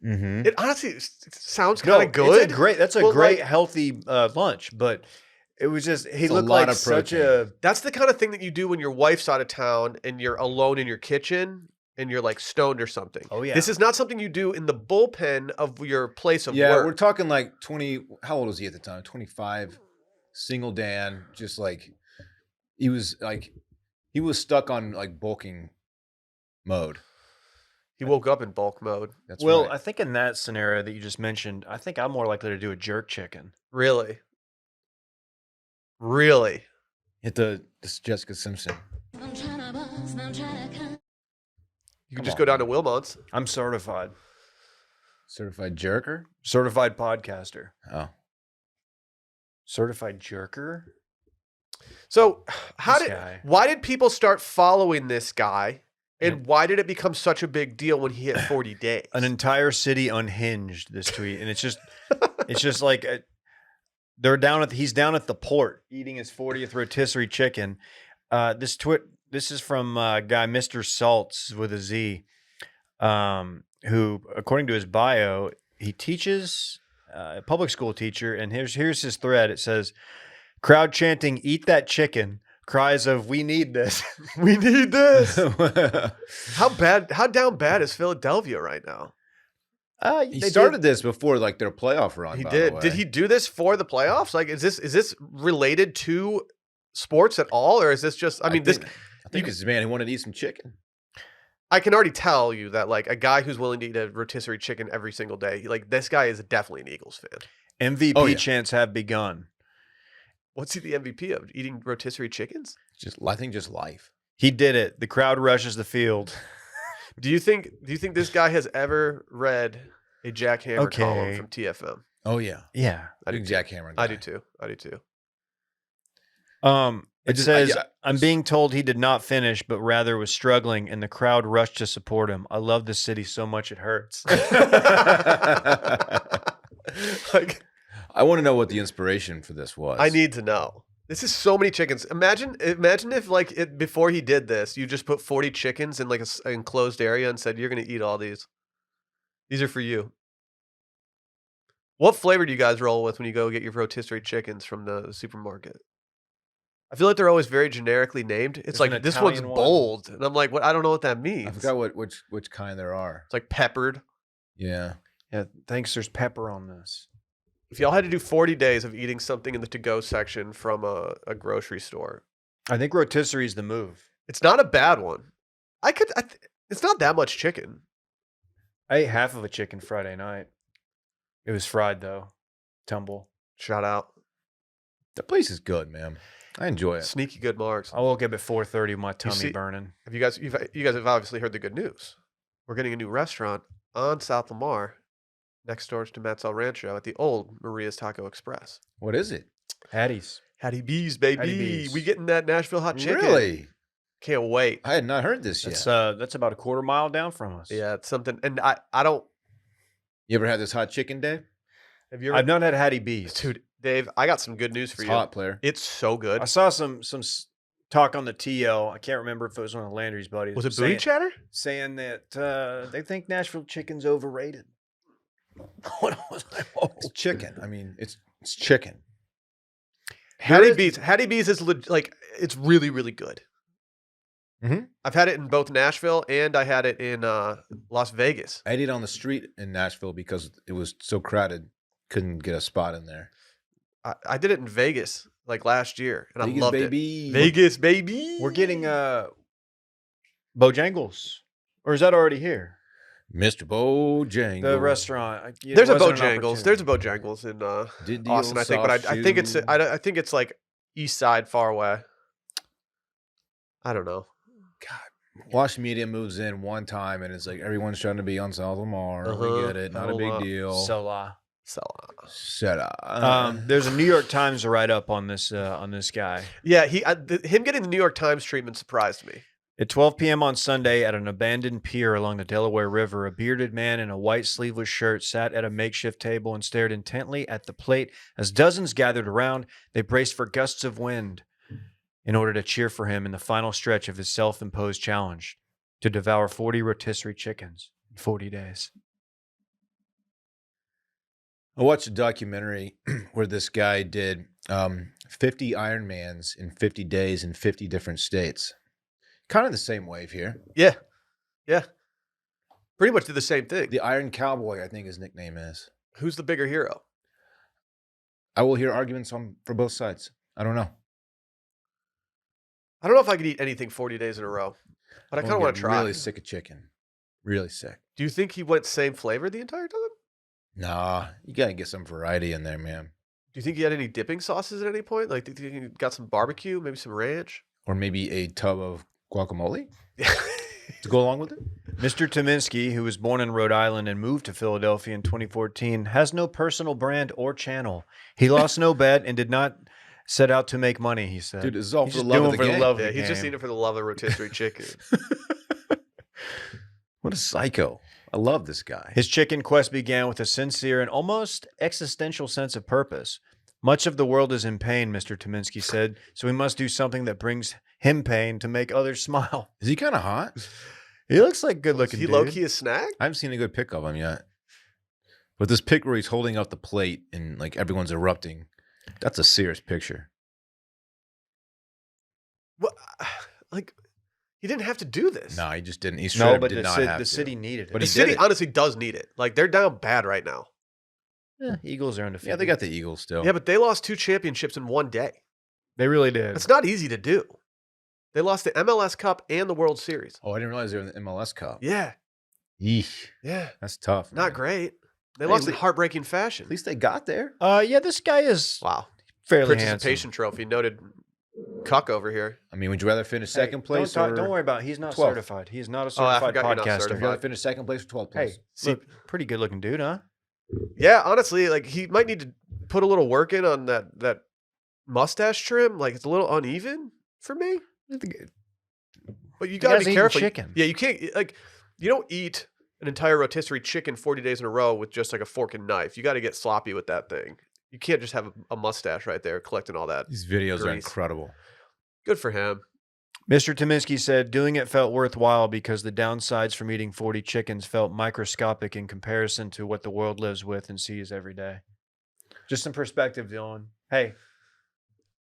Mm-hmm. It honestly sounds kind of good. That's a great healthy lunch, but it was just he looked like such a. That's the kind of thing that you do when your wife's out of town and you're alone in your kitchen and you're like stoned or something. Oh yeah, this is not something you do in the bullpen of your place of work. Yeah, we're talking like 20. How old was he at the time? 25. Single Dan, just like he was stuck on like bulking mode. He woke up in bulk mode. That's well, right. I think in that scenario that you just mentioned, I think I'm more likely to do a jerk chicken. Really? Hit this Jessica Simpson. You can just go down to Wilmot's. I'm certified. Certified jerker? Certified podcaster. Oh. Certified jerker? So why did people start following this guy? And why did it become such a big deal when he hit 40 days? An entire city unhinged this tweet, and it's just like he's down at the port eating his 40th rotisserie chicken. This is from guy Mr. Salts with a Z, who, according to his bio, he teaches a public school teacher, and here's his thread. It says, "Crowd chanting, 'Eat that chicken.' Cries of 'We need this.'" We need this. How down bad is Philadelphia right now? He started this before like their playoff run. He by did. the way. Did he do this for the playoffs? Like, is this related to sports at all, or is this just? I think it's man. He wanted to eat some chicken. I can already tell you that like a guy who's willing to eat a rotisserie chicken every single day, like this guy is definitely an Eagles fan. MVP chants have begun. What's he the MVP of? Eating rotisserie chickens? I think just life. He did it. The crowd rushes the field. Do you think this guy has ever read a Jack Hammer column from TFM? Oh yeah. Yeah. I do Jack Hammer guy. I do too. It says, "I'm being told he did not finish, but rather was struggling, and the crowd rushed to support him. I love this city so much it hurts." Like, I want to know what the inspiration for this was. I need to know. This is so many chickens. Imagine if like before he did this, you just put 40 chickens in like an enclosed area and said, "You're going to eat all these. These are for you." What flavor do you guys roll with when you go get your rotisserie chickens from the supermarket? I feel like they're always very generically named. It's like, this one's bold. And I'm like, what? I don't know what that means. I forgot which kind there are. It's like peppered. Yeah. Yeah. Thanks. There's pepper on this. If y'all had to do 40 days of eating something in the to-go section from a grocery store, I think rotisserie is the move. it's not a bad one. It's not that much chicken. I ate half of a chicken Friday night. It was fried though. Tumble. Shout out. That place is good, man. I enjoy it. Sneaky good marks. I woke up at 4:30 with my tummy see- burning. You guys have obviously heard the good news. We're getting a new restaurant on South Lamar, next door to Matt's El Rancho at the old Maria's Taco Express. What is it? Hatties. Hattie B's, baby. Hattie B's. We getting that Nashville hot chicken. Really? Can't wait. I had not heard this yet. That's about a quarter mile down from us. Yeah, it's something. And I don't. You ever had this hot chicken, Dave? Have you ever? I've not had Hattie B's. Dude, Dave, I got some good news for It's you. hot, player. It's so good. I saw some talk on the TL. I can't remember if it was one of Landry's buddies. Was it Booty Chatter? Saying that they think Nashville chicken's overrated. What was I? It's chicken. I mean, it's chicken. Hattie B's is like it's really really good. Mhm. I've had it in both Nashville and I had it in Las Vegas. I ate it on the street in Nashville because it was so crowded, couldn't get a spot in there. I did it in Vegas like last year, and Vegas, I loved baby. it. Vegas, baby. We're getting Bojangles, or is that already here? Mr. Bojangles. The restaurant. There's a Bojangles. There's a Bojangles in Did the Austin, old I think, but soft I think it's shoe. I think it's like East Side, far away. I don't know. Wash Media moves in one time, and it's like everyone's trying to be on South Lamar. We get it. Not a big deal. Sola. Shut up. There's a New York Times write-up on this guy. Yeah, him getting the New York Times treatment surprised me. At 12 p.m. on Sunday at an abandoned pier along the Delaware River, a bearded man in a white sleeveless shirt sat at a makeshift table and stared intently at the plate as dozens gathered around. They braced for gusts of wind in order to cheer for him in the final stretch of his self-imposed challenge to devour 40 rotisserie chickens in 40 days. I watched a documentary where this guy did 50 Ironmans in 50 days in 50 different states. Kind of the same wave here. Yeah. Pretty much did the same thing. The Iron Cowboy, I think his nickname is. Who's the bigger hero? I will hear arguments for both sides. I don't know. I don't know if I could eat anything 40 days in a row, but I kind of want to try. Really sick of chicken. Really sick. Do you think he went same flavor the entire time? Nah, you got to get some variety in there, man. Do you think he had any dipping sauces at any point? Like, do you think he got some barbecue, maybe some ranch? Or maybe a tub of guacamole to go along with it? Mr. Tominski, who was born in Rhode Island and moved to Philadelphia in 2014, has no personal brand or channel. He lost no bet and did not set out to make money, he said. Dude, this is all He's for the just love of doing the for game. love of Yeah, the he's just game. eating it for the love of rotisserie chicken. What a psycho. I love this guy. His chicken quest began with a sincere and almost existential sense of purpose. Much of the world is in pain, Mr. Tominski said, so we must do something that brings him pain to make others smile. Is he kind of hot? He looks like good Is looking he dude. low-key a snack? I haven't seen a good pic of him yet. But this pic where he's holding up the plate and like everyone's erupting, that's a serious picture. What? Like, he didn't have to do this. No, he just didn't. He No, straight up but did the, not ci- have the to. city needed it. But The he did city it. honestly does need it. Like, they're down bad right now. Eagles are undefeated. Yeah, they got the Eagles still. Yeah, but they lost 2 championships in one day. They really did. It's not easy to do. They lost the MLS Cup and the World Series. Oh, I didn't realize they were in the MLS Cup. Yeah, Yeesh. yeah. That's tough. Not man. great. They Hey, lost in le- heartbreaking fashion. At least they got there. Yeah, this guy is Wow. fairly Participation trophy. Noted cuck over here. I mean, would you rather finish handsome. second place Don't worry about it. He's not 12th? certified. He's not a Oh, I certified forgot you're not podcaster. Would you certified. rather finish second place or 12th place? Hey, look, pretty good looking dude, huh? Yeah, honestly, like he might need to put a little work in on that mustache trim. Like it's a little uneven for me. But you gotta guy's be eating careful. chicken. Yeah, you can't like you don't eat an entire rotisserie chicken 40 days in a row with just like a fork and knife. You got to get sloppy with that thing. You can't just have a mustache right there collecting all that. These videos are Grease. incredible. Good for him. Mr. Tominski said doing it felt worthwhile because the downsides from eating 40 chickens felt microscopic in comparison to what the world lives with and sees every day. Just some perspective, Dylan. Hey,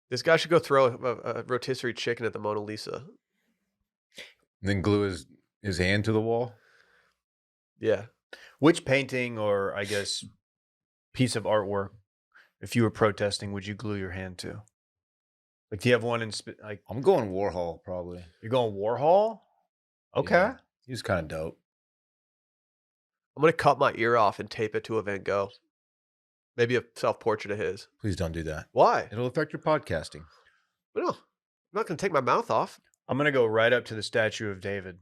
This guy should go throw a rotisserie chicken at the Mona Lisa. And then glue his hand to the wall. Yeah. which painting or I guess piece of artwork, if you were protesting, would you glue your hand to? Like, do you have one in like I'm going Warhol, probably. you're going Warhol? Okay. Yeah. He's kind of dope. I'm going to cut my ear off and tape it to a Van Gogh. Maybe a self-portrait of his. Please don't do that. Why? It'll affect your podcasting. No, I'm not going to take my mouth off. I'm gonna go right up to the statue of David,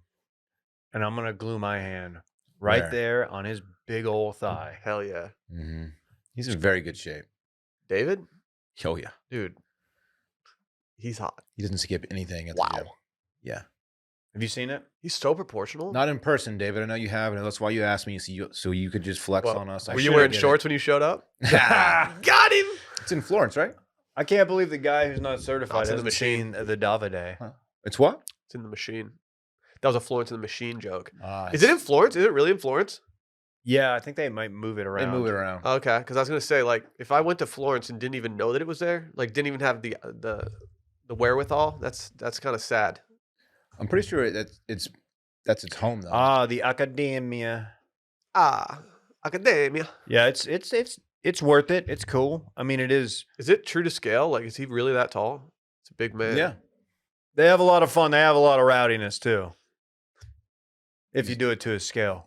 and I'm gonna glue my hand right Where? there on his big old thigh. Hell yeah. Mm-hmm. He's in very good shape. David? Oh, yeah. Dude, he's hot. He doesn't skip anything at the Wow. gym. Yeah. Have you seen it? He's so proportional. Not in person, David. I know you have, and that's why you asked me so you could just flex Well, on us. were you wearing shorts when you showed up? Got him. It's in Florence, right? I can't believe the guy who's not certified it's in the hasn't seen the Davide. It's what? It's in the machine. That was a Florence in the Machine joke. Ah, Is it in Florence? Is it really in Florence? Yeah, I think they might move it They around. move it around. Okay, because I was gonna say, like, if I went to Florence and didn't even know that it was there, like, didn't even have the wherewithal, that's kind of sad. I'm pretty sure that's its home though. Ah, the Academia. Ah, academia. Yeah, it's worth it. It's cool. I mean, it is. Is it true to scale? Like, is he really that tall? It's a big man. Yeah. They have a lot of fun. They have a lot of rowdiness too. If you do it to a scale.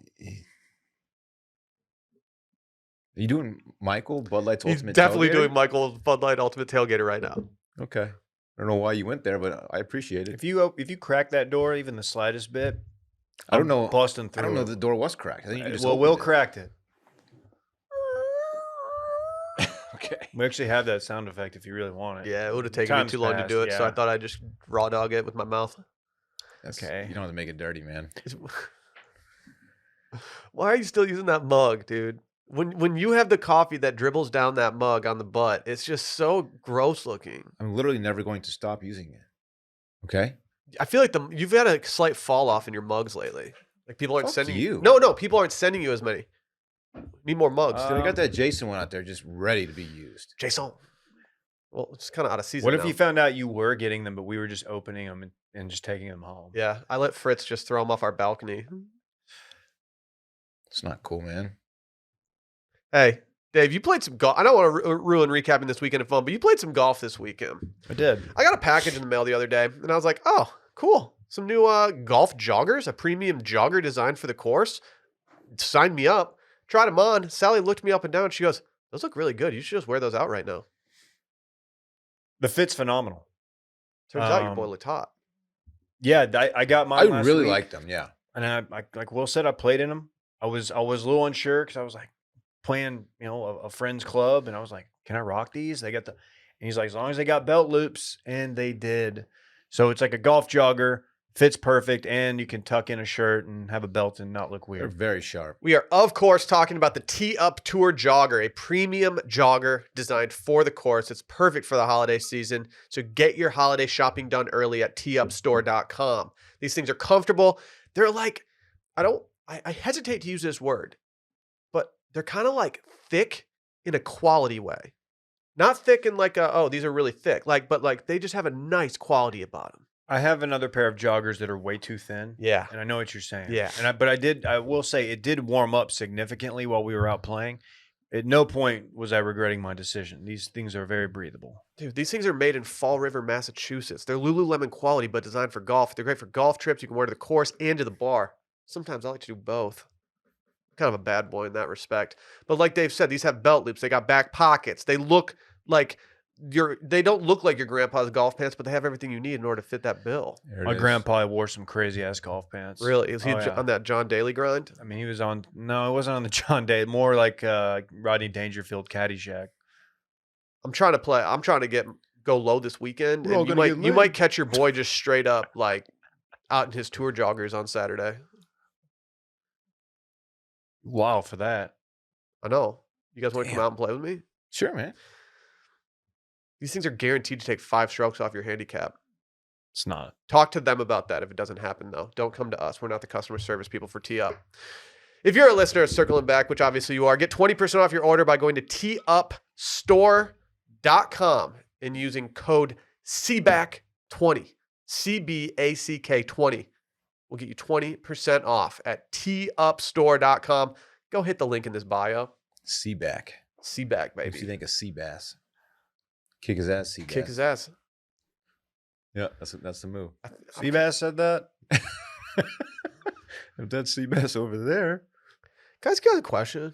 Are you doing Michael Bud Light's He's Ultimate definitely Tailgater? doing Michael Bud Light Ultimate Tailgater right now. Okay. I don't know why you went there, but I appreciate it. If you crack that door even the slightest bit, I don't know. busting I through. don't know it. the door was cracked. I think you just Well, opened Will it. cracked it. Okay. We actually have that sound effect if you really want it. Yeah, it would have taken me Time's too long to do it, passed, so I yeah. thought I'd just raw dog it with my mouth. Okay. You don't have to make it dirty, man. Why are you still using that mug, dude? When you have the coffee that dribbles down that mug on the butt, it's just so gross looking. I'm literally never going to stop using it. Okay. I feel like you've had a slight fall off in your mugs lately. Like people aren't Fuck sending you. No, people aren't sending you as many. Need more mugs. Dude, I got that Jason one out there just ready to be used. Jason. Well, it's kind of out of season. What if now. you found out you were getting them, but we were just opening them and just taking them home? Yeah, I let Fritz just throw them off our balcony. It's not cool, man. Hey, Dave, you played some golf. I don't want to ruin recapping this weekend of fun, but you played some golf this weekend. I did. I got a package in the mail the other day, and I was like, oh, cool. Some new golf joggers, a premium jogger designed for the course. Signed me up. Tried them on. Sally looked me up and down. She goes, those look really good. You should just wear those out right now. The fit's phenomenal. Turns out your boy looked hot. Yeah, I got mine. I last really week, liked them. Yeah. and I like Will said, I played in them. I was a little unsure because I was like playing, a friend's club, and I was like, can I rock these? They got and he's like, as long as they got belt loops, and they did. So it's like a golf jogger, fits perfect, and you can tuck in a shirt and have a belt and not look They're weird. very sharp. We are, of course, talking about the Tee Up Tour Jogger, a premium jogger designed for the course. It's perfect for the holiday season. So get your holiday shopping done early at teeupstore.com. These things are comfortable. They're like, I hesitate to use this word, but they're kind of like thick in a quality way. Not thick in like these are really thick. But they just have a nice quality about them. I have another pair of joggers that are way too thin. Yeah. And I know what you're saying. Yeah. I will say it did warm up significantly while we were out playing. At no point was I regretting my decision. These things are very breathable. Dude, these things are made in Fall River, Massachusetts. They're Lululemon quality, but designed for golf. They're great for golf trips. You can wear to the course and to the bar. Sometimes I like to do both. Kind of a bad boy in that respect. But like Dave said, these have belt loops. They got back pockets. They look like they don't look like your grandpa's golf pants, but they have everything you need in order to fit that bill. My grandpa wore some crazy ass golf pants. Really? Is he Oh, yeah. on that John Daly grind? I mean, he was on. No, it wasn't on the John Day. More like Rodney Dangerfield Caddyshack. I'm trying to go low this weekend. We're all And you gonna might get you laid. might catch your boy just straight up like out in his tour joggers on Saturday. Wow, for that. I know. You guys want to come Damn. out and play with me? Sure, man. These things are guaranteed to take 5 strokes off your handicap. It's not. Talk to them about that if it doesn't happen, though. Don't come to us. We're not the customer service people for Tee Up. If you're a listener of Circling Back, which obviously you are, get 20% off your order by going to teeupstore.com and using code CBACK20. CBACK20. We'll get you 20% off at teeupstore.com. Go hit the link in this bio. Seaback. CBACK, Makes you baby. think of sea bass. Kick his ass, sea bass. Kick his ass. Yeah, that's the move. Seabass said that. If that's sea bass over there, Guys, got a question.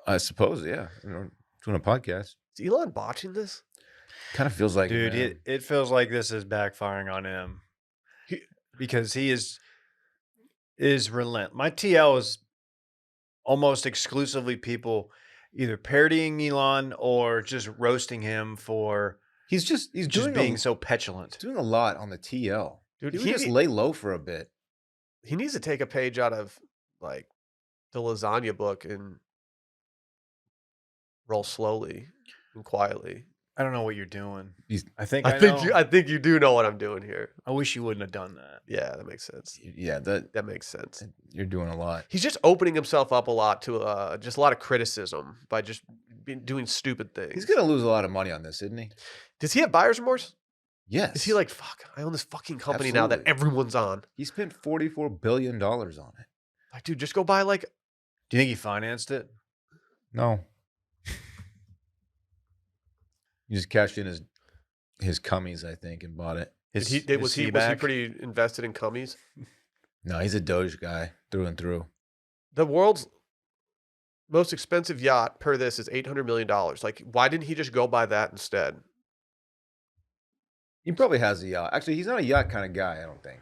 I suppose, yeah. Doing a podcast. Is Elon botching this? Kind of feels like, Dude, man. it feels like this is backfiring on him. Because he is relentless. My TL is almost exclusively people either parodying Elon or just roasting him for he's just doing being so petulant. doing a lot on the TL. Dude, He would just lay low for a bit. he needs to take a page out of like the lasagna book and roll slowly and quietly. I don't know what you're doing. He's- I think I think you do know what I'm doing here. I wish you wouldn't have done that. Yeah, that makes sense. Yeah, That makes sense. you're doing a lot. He's just opening himself up a lot to just a lot of criticism by just doing stupid things. He's gonna lose a lot of money on this, isn't he? Does he have buyer's remorse? Yes. Is he like, fuck, I own this fucking company now that Absolutely. everyone's on? He spent $44 billion on it. Like, dude, just go buy like. Do you think he financed it? No. He just cashed in his cummies, I think, and bought it. Was he pretty invested in cummies? No, he's a Doge guy through and through. The world's most expensive yacht per this is $800 million. Like, why didn't he just go buy that instead? He probably has a yacht. Actually, he's not a yacht kind of guy, I don't think.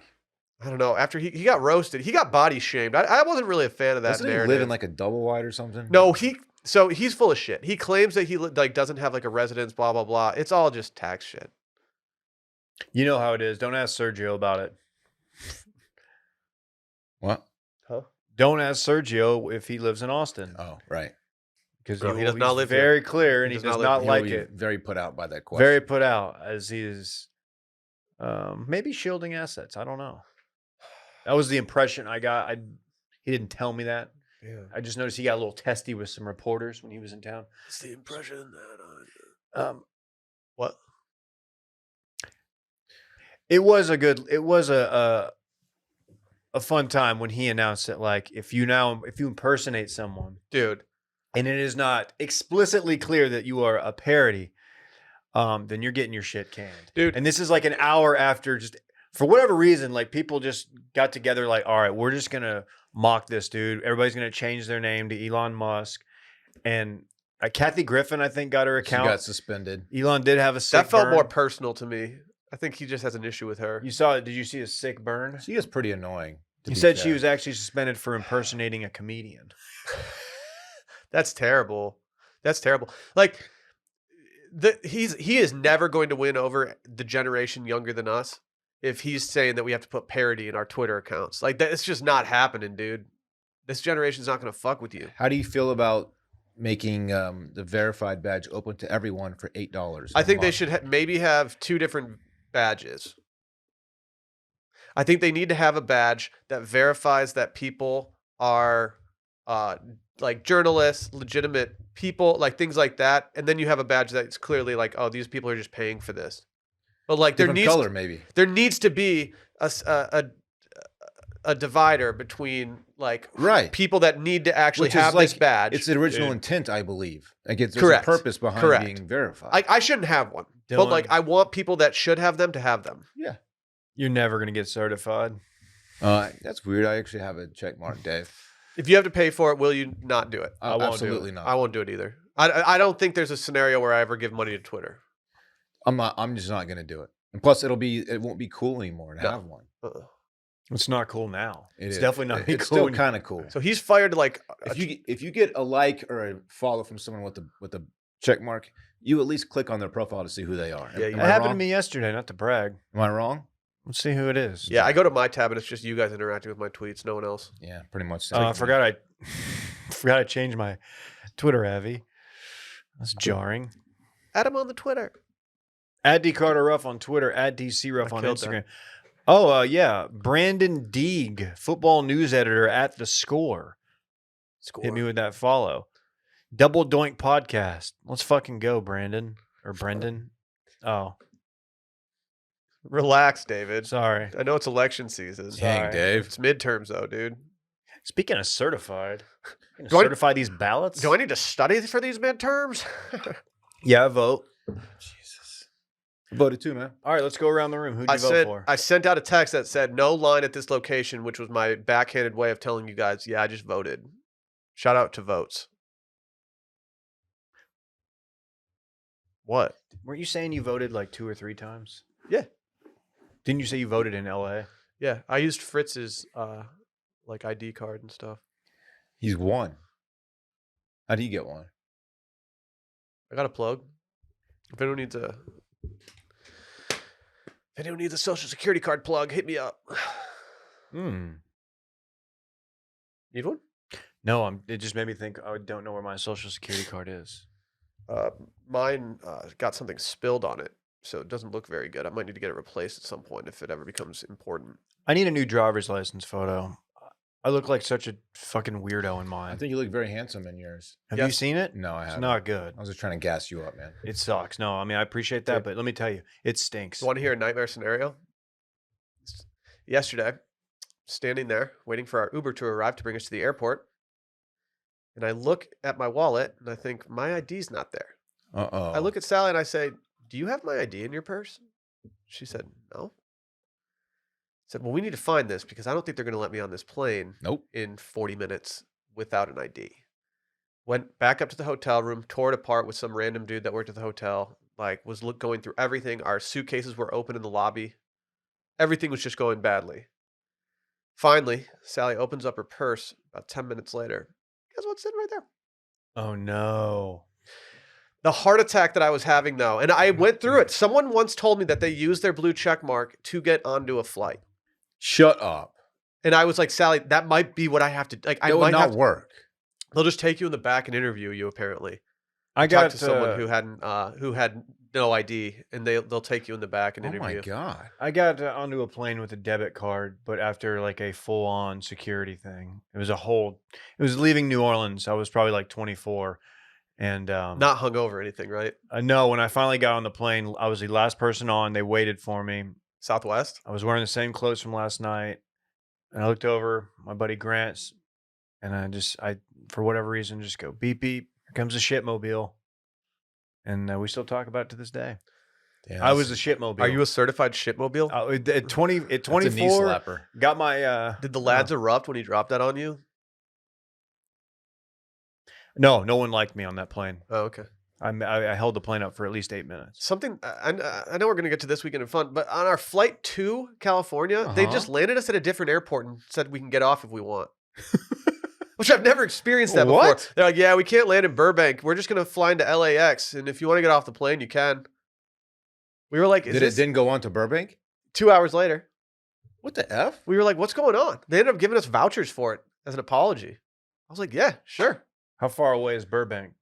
I don't know. After he got roasted, he got body shamed. I wasn't really a fan of that Doesn't he narrative. live in like a double wide or something? No, so he's full of shit. He claims that he like doesn't have like a residence, blah blah blah. It's all just tax shit. You know how it is. Don't ask Sergio about it. What? Huh? Don't ask Sergio if he lives in Austin. Oh, right. Because No, he does not live here. very clear and he does does not not live like He'll be it. Very put out by that question. Very put out as he is maybe shielding assets. I don't know. That was the impression I got. He didn't tell me that. Yeah, I just noticed he got a little testy with some reporters when he was in town. it's the impression that what? It was a fun time when he announced that, like, if you impersonate someone, Dude, and it is not explicitly clear that you are a parody, then you're getting your shit canned. Dude. And this is like an hour after, just for whatever reason, like people just got together like, all right, we're just going to mock this dude. Everybody's going to change their name to Elon Musk. And Kathy Griffin, I think, got her She account. got suspended. Elon did have a sick that felt burn. more personal to me. I think he just has an issue with her. You saw it. Did you see a sick burn? She is pretty annoying. He said she was actually suspended for impersonating a comedian. That's terrible. That's terrible. Like he is never going to win over the generation younger than us if he's saying that we have to put parody in our Twitter accounts. Like that, it's just not happening, dude. This generation's not going to fuck with you. How do you feel about making the verified badge open to everyone for $8? I think they should maybe have two different badges. I think they need to have a badge that verifies that people are like journalists, legitimate people, like things like that. And then you have a badge that's clearly like, oh, these people are just paying for this. But like different color, maybe. There needs to be a divider between like Right. people that need to actually Which is have this like- badge. It's the original Dude. intent, I believe. Like there's Correct. a purpose behind Correct. being verified. I shouldn't have one, but Dylan. like I want people that should have them to have them. Yeah. You're never going to get certified. That's weird. I actually have a check mark, Dave. If you have to pay for it, will you not do it? I won't do Absolutely it. not. I won't do it either. I don't think there's a scenario where I ever give money to Twitter. I'm not. I'm just not going to do it. And plus, it won't be cool anymore to No. have one. Uh-uh. It's not cool now. It It's is. definitely not It's cool. still kind of cool. So he's fired like If you get a like or a follow from someone with a check mark, you at least click on their profile to see who they are. Yeah, Am It I happened to wrong? me yesterday, not to brag. Am I wrong? Let's see who it is. yeah. I go to my tab and it's just you guys interacting with my tweets, no one else. Yeah, pretty much. I forgot I changed my Twitter Avi. That's jarring. Add him on the Twitter. At D Carter Ruff on Twitter, at DC Ruff I on killed that. Instagram. Oh, yeah. Brandon Deeg, football news editor at The Score. Hit me with that follow. Double Doink Podcast. Let's fucking go, Brandon. Or Brendan. Oh, Relax, David. sorry. I know it's election season. Dang, Sorry. Dave. It's midterms though, dude. Speaking of certified, you Do I- certify these ballots? Do I need to study for these midterms? Yeah, I vote. Jesus. Voted too, man. All right, let's go around the room. Who'd you vote for? I sent out a text that said no line at this location, which was my backhanded way of telling you guys, yeah, I just voted. Shout out to votes. What? Weren't you saying you voted like 2 or 3 times? Yeah. Didn't you say you voted in LA? Yeah, I used Fritz's like ID card and stuff. He's won. How do you get one? I got a plug. If anyone needs a social security card plug, hit me up. Need one? No, it just made me think I don't know where my social security card is. Mine got something spilled on it, so it doesn't look very good. I might need to get it replaced at some point if it ever becomes important. I need a new driver's license photo. I look like such a fucking weirdo in I mine. think you look very handsome in yours. Have you Yes. seen it? No, I It's haven't. not good. I was just trying to gas you up, man. It sucks. No, I mean I appreciate that, Dude. but let me tell you, it stinks. You want to hear a nightmare scenario? Yesterday, standing there waiting for our Uber to arrive to bring us to the airport, and I look at my wallet and I think my ID's not there. Uh-oh. I look at Sally and I say, "Do you have my ID in your purse?" She said, "No." I said, "Well, we need to find this because I don't think they're going to let me on this plane Nope. in 40 minutes without an ID." Went back up to the hotel room, tore it apart with some random dude that worked at the hotel. Like, was going through everything. Our suitcases were open in the lobby. Everything was just going badly. Finally, Sally opens up her purse about 10 minutes later. Guess what's sitting right there? Oh no. The heart attack that I was having, though, and I went through it. Someone once told me that they use their blue check mark to get onto a flight. Shut up. And I was like, Sally, that might be what I have to like. I That would might not have to, work. they'll just take you in the back and interview you, apparently. I Talk got to someone who had no ID, and they'll take you in the back and Oh interview my you. God. I got onto a plane with a debit card, but after like a full-on security thing. It was leaving New Orleans. I was probably like 24. And Not hungover or anything, right? no, when I finally got on the plane, I was the last person on. They waited for me. Southwest? I was wearing the same clothes from last night. And I looked over, my buddy Grant's, and I for whatever reason, just go beep, beep. Here comes the shitmobile. And we still talk about it to this day. Damn, I was the shitmobile. Are you a certified shitmobile? at 20 at that's a knee 24? slapper. Got my Did the lads erupt when he dropped that on you? no one liked me on that plane. Oh, okay. I held the plane up for at least 8 minutes. Something I know we're gonna get to this weekend in fun, but on our flight to California, they just landed us at a different airport and said we can get off if we want. Which I've never experienced that before. What? They're like, yeah, we can't land in Burbank. We're just gonna fly into LAX, and if you want to get off the plane, you can. We were like, Did it didn't go on to Burbank? 2 hours later? What the F? We were like, what's going on? They ended up giving us vouchers for it as an apology. I was like, yeah, sure. How far away is Burbank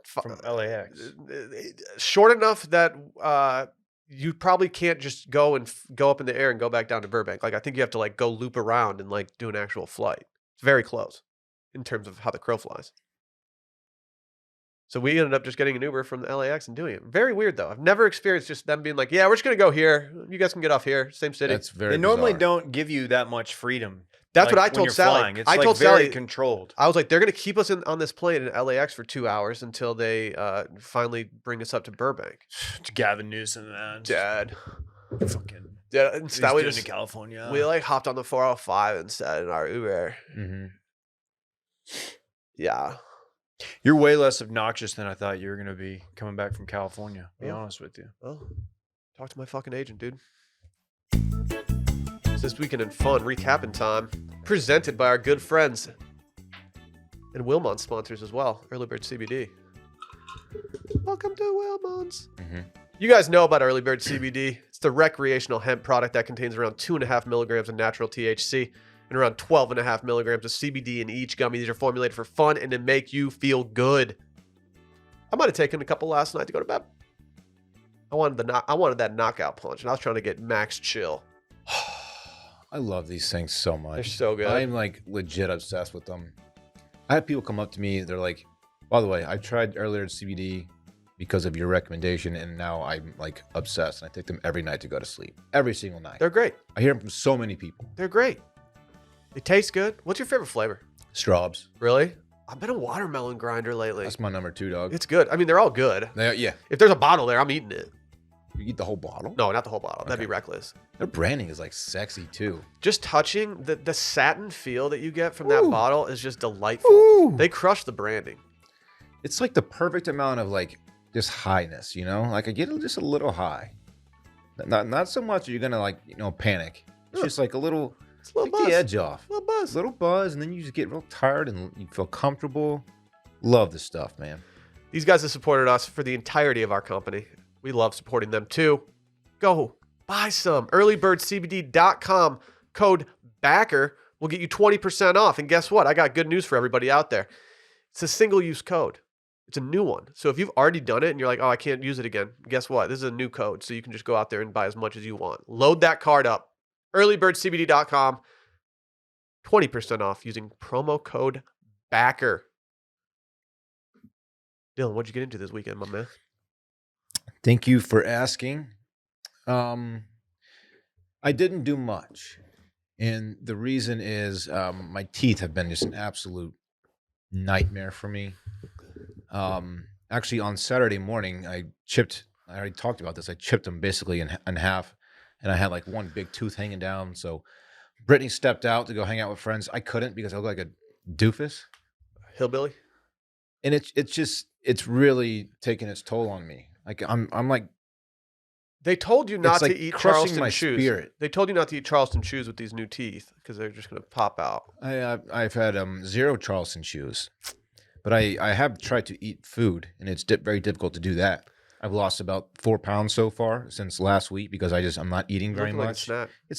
Fu- from LAX? Short enough that you probably can't just go up in the air and go back down to Burbank. Like, I think you have to like go loop around and like do an actual flight. It's very close in terms of how the crow flies. So we ended up just getting an Uber from the LAX and doing it. Very weird though. I've never experienced just them being like, yeah, we're just gonna go here. You guys can get off here. Same city. That's very They normally bizarre. don't give you that much freedom. That's like, what I when told you're Sally. flying. It's I like told very Sally controlled. I was like, they're going to keep us on this plane in LAX for 2 hours until they finally bring us up to Burbank. It's Gavin Newsom, man. Dad. Fucking. Yeah, He's instead we doing just to California. we like hopped on the 405 instead in our Uber. Mm-hmm. Yeah. You're way less obnoxious than I thought you were going to be coming back from California. Be Oh. honest with you. Well, talk to my fucking agent, dude. It's This Weekend in Fun recapping time, presented by our good friends and Wilmont sponsors as well. Early Bird CBD. Welcome to Wilmont's. Mm-hmm. You guys know about Early Bird CBD. It's the recreational hemp product that contains around 2.5 milligrams of natural THC and around 12.5 milligrams of CBD in each gummy. These are formulated for fun and to make you feel good. I might have taken a couple last night to go to bed. I wanted that knockout punch, and I was trying to get max chill. I love these things so much. They're so good. I'm like legit obsessed with them. I have people come up to me. They're like, by the way, I tried earlier CBD because of your recommendation, and now I'm like obsessed. And I take them every night to go to sleep. Every single night. They're great. I hear them from so many people. They're great. They taste good. What's your favorite flavor? Straubs. Really? I've been a watermelon grinder lately. That's my number 2, dog. It's good. I mean, they're all good. Yeah. If there's a bottle there, I'm eating it. You eat the whole bottle? No, not the whole bottle. That'd be Okay. reckless. Their branding is like sexy too. Just touching the satin feel that you get from that Ooh. bottle is just delightful. Ooh. They crush the branding. It's like the perfect amount of like just highness, you know? Like I get just a little high. Not so much you're gonna like, panic. It's Yeah. just like a little It's a little take buzz. the edge off. A little buzz. A little buzz, and then you just get real tired and you feel comfortable. Love this stuff, man. These guys have supported us for the entirety of our company. We love supporting them too. Go buy some. Earlybirdcbd.com. Code BACKER will get you 20% off. And guess what? I got good news for everybody out there. It's a single-use code. It's a new one. So if you've already done it and you're like, oh, I can't use it again, guess what? This is a new code. So you can just go out there and buy as much as you want. Load that card up. Earlybirdcbd.com. 20% off using promo code BACKER. Dylan, what'd you get into this weekend, my man? Thank you for asking. I didn't do much. And the reason is my teeth have been just an absolute nightmare for me. Actually, on Saturday morning, I already talked about this. I chipped them basically in half, and I had like one big tooth hanging down. So Brittany stepped out to go hang out with friends. I couldn't because I look like a doofus. Hillbilly? And it's really taking its toll on me. Like I'm like, They told you not it's like to eat crushing Charleston my chews. spirit. They told you not to eat Charleston chews with these new teeth because they're just going to pop out. I've had 0 Charleston chews, but I have tried to eat food, and it's very difficult to do that. I've lost about 4 pounds so far since last week because I'm not eating very Looking like a much. snack. It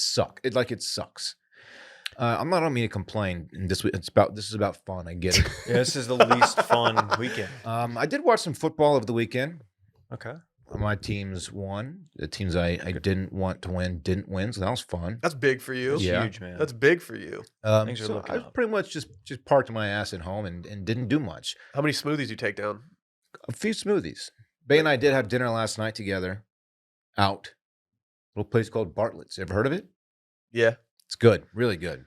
sucks. I don't mean to complain. And this is about fun. I get it. Yeah, this is the least fun weekend. I did watch some football over the weekend. Okay. My teams won. The teams I didn't want to win didn't win, so that was fun. That's big for you. That's Yeah. huge, man. That's big for you. Things are So looking I up. pretty much just parked my ass at home and didn't do much. How many smoothies you take down? A few smoothies. Bay and I did have dinner last night together. Out. A little place called Bartlett's. Ever heard of it? Yeah. It's good. Really good.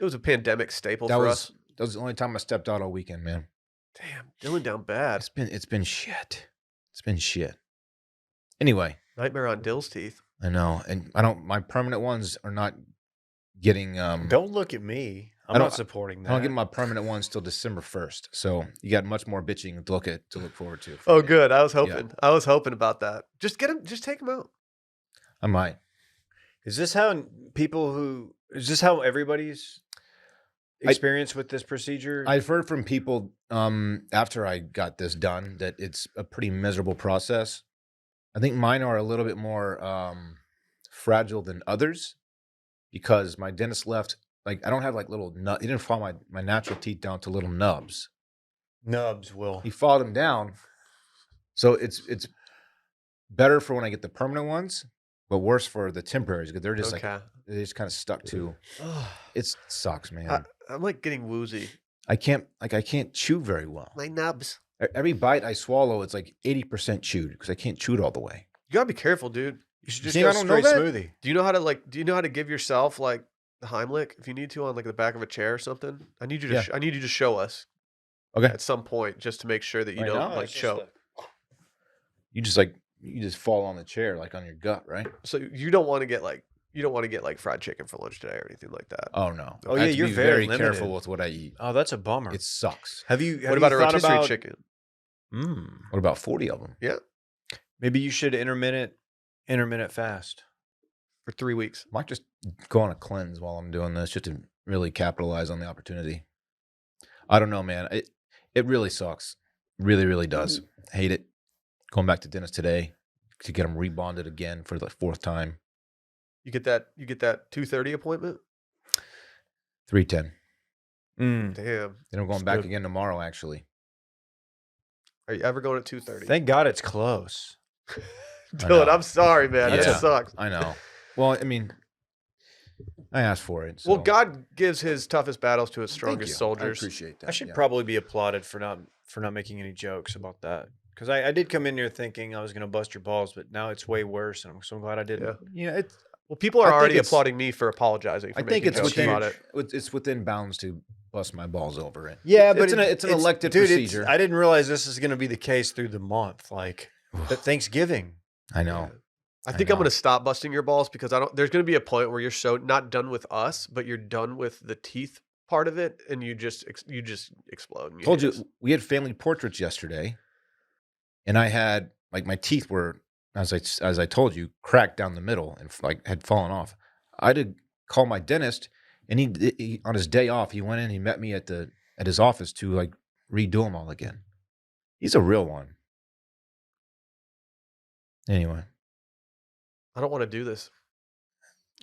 It was a pandemic staple That for was us. that was the only time I stepped out all weekend, man. Damn, Dylan down bad. It's been shit. It's been shit. Anyway, Nightmare on Dill's teeth. I know. And my permanent ones are not getting Don't look at me. I I'm don't- not supporting that. I don't get my permanent ones till December 1st. So you got much more bitching to look forward to. Oh, from me. good. I was hoping. I was hoping about that. Just get him. Just take him out. I might. Is this how everybody's experience with this procedure? I've heard from people after I got this done that it's a pretty miserable process. I think mine are a little bit more fragile than others because my dentist left, like I don't have like little nut. He didn't file my natural teeth down to little nubs. Nubs will. He filed them down. So it's better for when I get the permanent ones, but worse for the temporaries because they're just Okay. they just kind of stuck to. It sucks, man. I'm like getting woozy. I can't chew very well. My nubs. Every bite I swallow, it's like 80% chewed because I can't chew it all the way. You gotta be careful, dude. You should just See, go I don't know straight that. smoothie. Do you know how to give yourself like the Heimlich if you need to on like the back of a chair or something? I need you to Yeah. I need you to show us Okay. at some point just to make sure that you Right don't now? like choke. You just fall on the chair like on your gut, right? So you don't want to get like fried chicken for lunch today or anything like that. Oh no. Oh, I yeah, have to you're be very careful limited. with what I eat. Oh, that's a bummer. It sucks. Have you What about a thought rotisserie about- chicken? What about 40 of them? Maybe you should intermittent fast. For 3 weeks. Might just go on a cleanse while I'm doing this just to really capitalize on the opportunity. I don't know, man. It really sucks. Really, really does. Hate it. Going back to dentist today to get them rebonded again for the 4th time. You get that 2:30 appointment? 310. Damn. Then I'm going That's back good. again tomorrow, actually. Are you ever going at 2:30? Thank God it's close. I Dylan, know. I'm sorry, man. Yeah. That sucks. I know. Well, I mean, I asked for it. Well, so- God gives his toughest battles to his Thank strongest you. I soldiers. appreciate that. I should yeah. probably be applauded for not making any jokes about that. Because I did come in here thinking I was going to bust your balls, but now it's way worse, and I'm so glad I didn't. Yeah. Yeah, Well, people are I think already it's- applauding me for apologizing. For I think making it's jokes within about it. it's within bounds to bust my balls over it. Yeah, It's but an elected dude, procedure. I didn't realize this is going to be the case through the month, like at Thanksgiving. I know. I I think I'm know. going to stop busting your balls because there's going to be a point where you're so not done with us, but you're done with the teeth part of it, and you just explode. and Told hate you us. we had family portraits yesterday, and I had like my teeth were as I told you cracked down the middle and like had fallen off. I had to call my dentist, and he on his day off he went in. He met me at his office to like redo them all again. He's a real one. Anyway. I don't want to do this.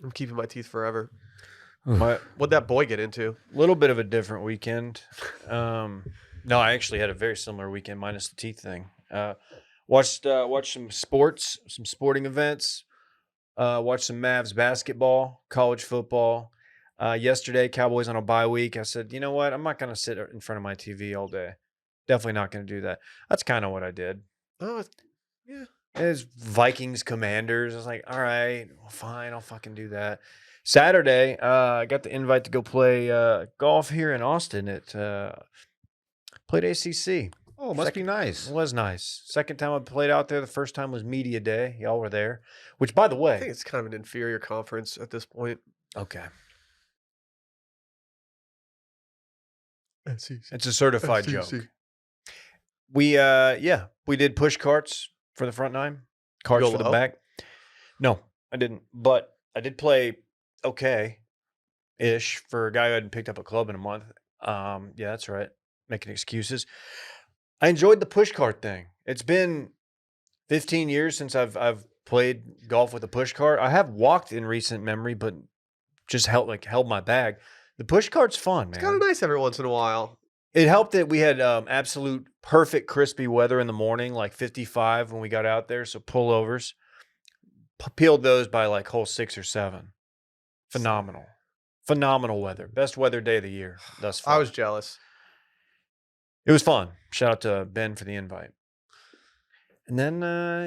I'm keeping my teeth forever. My What'd that boy get into? little bit of a different weekend. No, I actually had a very similar weekend, minus the teeth thing. Watched some sports, some sporting events. Watched some Mavs basketball, college football. Yesterday, Cowboys on a bye week. I said, you know what? I'm not going to sit in front of my TV all day. Definitely not going to do that. That's kind of what I did. Oh, yeah. It's Vikings Commanders. I was like, all right, well, fine, I'll fucking do that. Saturday, I got the invite to go play golf here in Austin at played ACC. Oh, must be nice. It was nice. Second time I played out there. The first time was media day. Y'all were there. Which, by the I way, think it's kind of an inferior conference at this point. okay, SEC. it's a certified SEC. joke. We we did push carts for the front nine, carts Go for the low? back. No, I didn't, but I did play okay-ish for a guy who hadn't picked up a club in a month. Yeah, that's right. Making excuses. I enjoyed the push cart thing. It's been 15 years since I've played golf with a push cart. I have walked in recent memory, but just held my bag. The push cart's fun, man. It's kind of nice every once in a while. It helped that we had absolute perfect crispy weather in the morning, like 55 when we got out there. So pullovers, peeled those by like hole 6 or 7. Phenomenal weather. Best weather day of the year thus far. I was jealous. It was fun. Shout out to Ben for the invite. And then,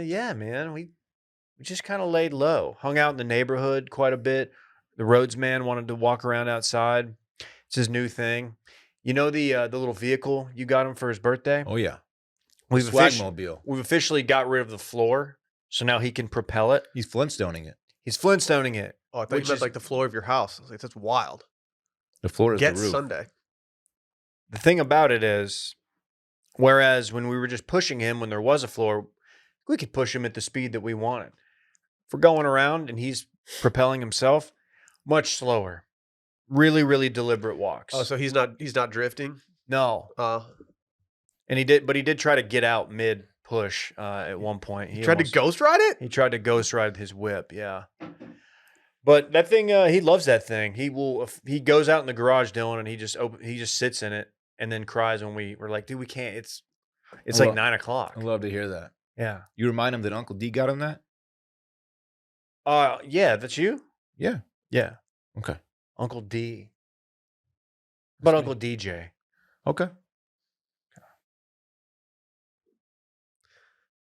yeah, man, we just kind of laid low, hung out in the neighborhood quite a bit. The roadsman wanted to walk around outside. It's his new thing. You know the little vehicle you got him for his birthday? Oh yeah, We've Swagmobile. officially got rid of the floor, so now he can propel it. He's Flintstoning it. He's Flintstoning it. Oh, I thought Which you meant is- like the floor of your house. I was like, that's wild. The floor is Get the roof. Sunday. The thing about it is, whereas when we were just pushing him when there was a floor, we could push him at the speed that we wanted. If we're going around and he's propelling himself, much slower. Really, really deliberate walks. Oh, so he's not drifting. No. And he did try to get out mid push at one point. He tried to ghost ride it. He tried to ghost ride his whip, yeah. But that thing, he loves that thing. He will. If he goes out in the garage, Dylan, and he just sits in it and then cries when we're like, dude, we can't. It's like 9 o'clock. I love to hear that. Yeah. You remind him that Uncle D got him that? Yeah, that's you. Yeah. Yeah, Okay. Uncle D. But That's Uncle DJ. Okay.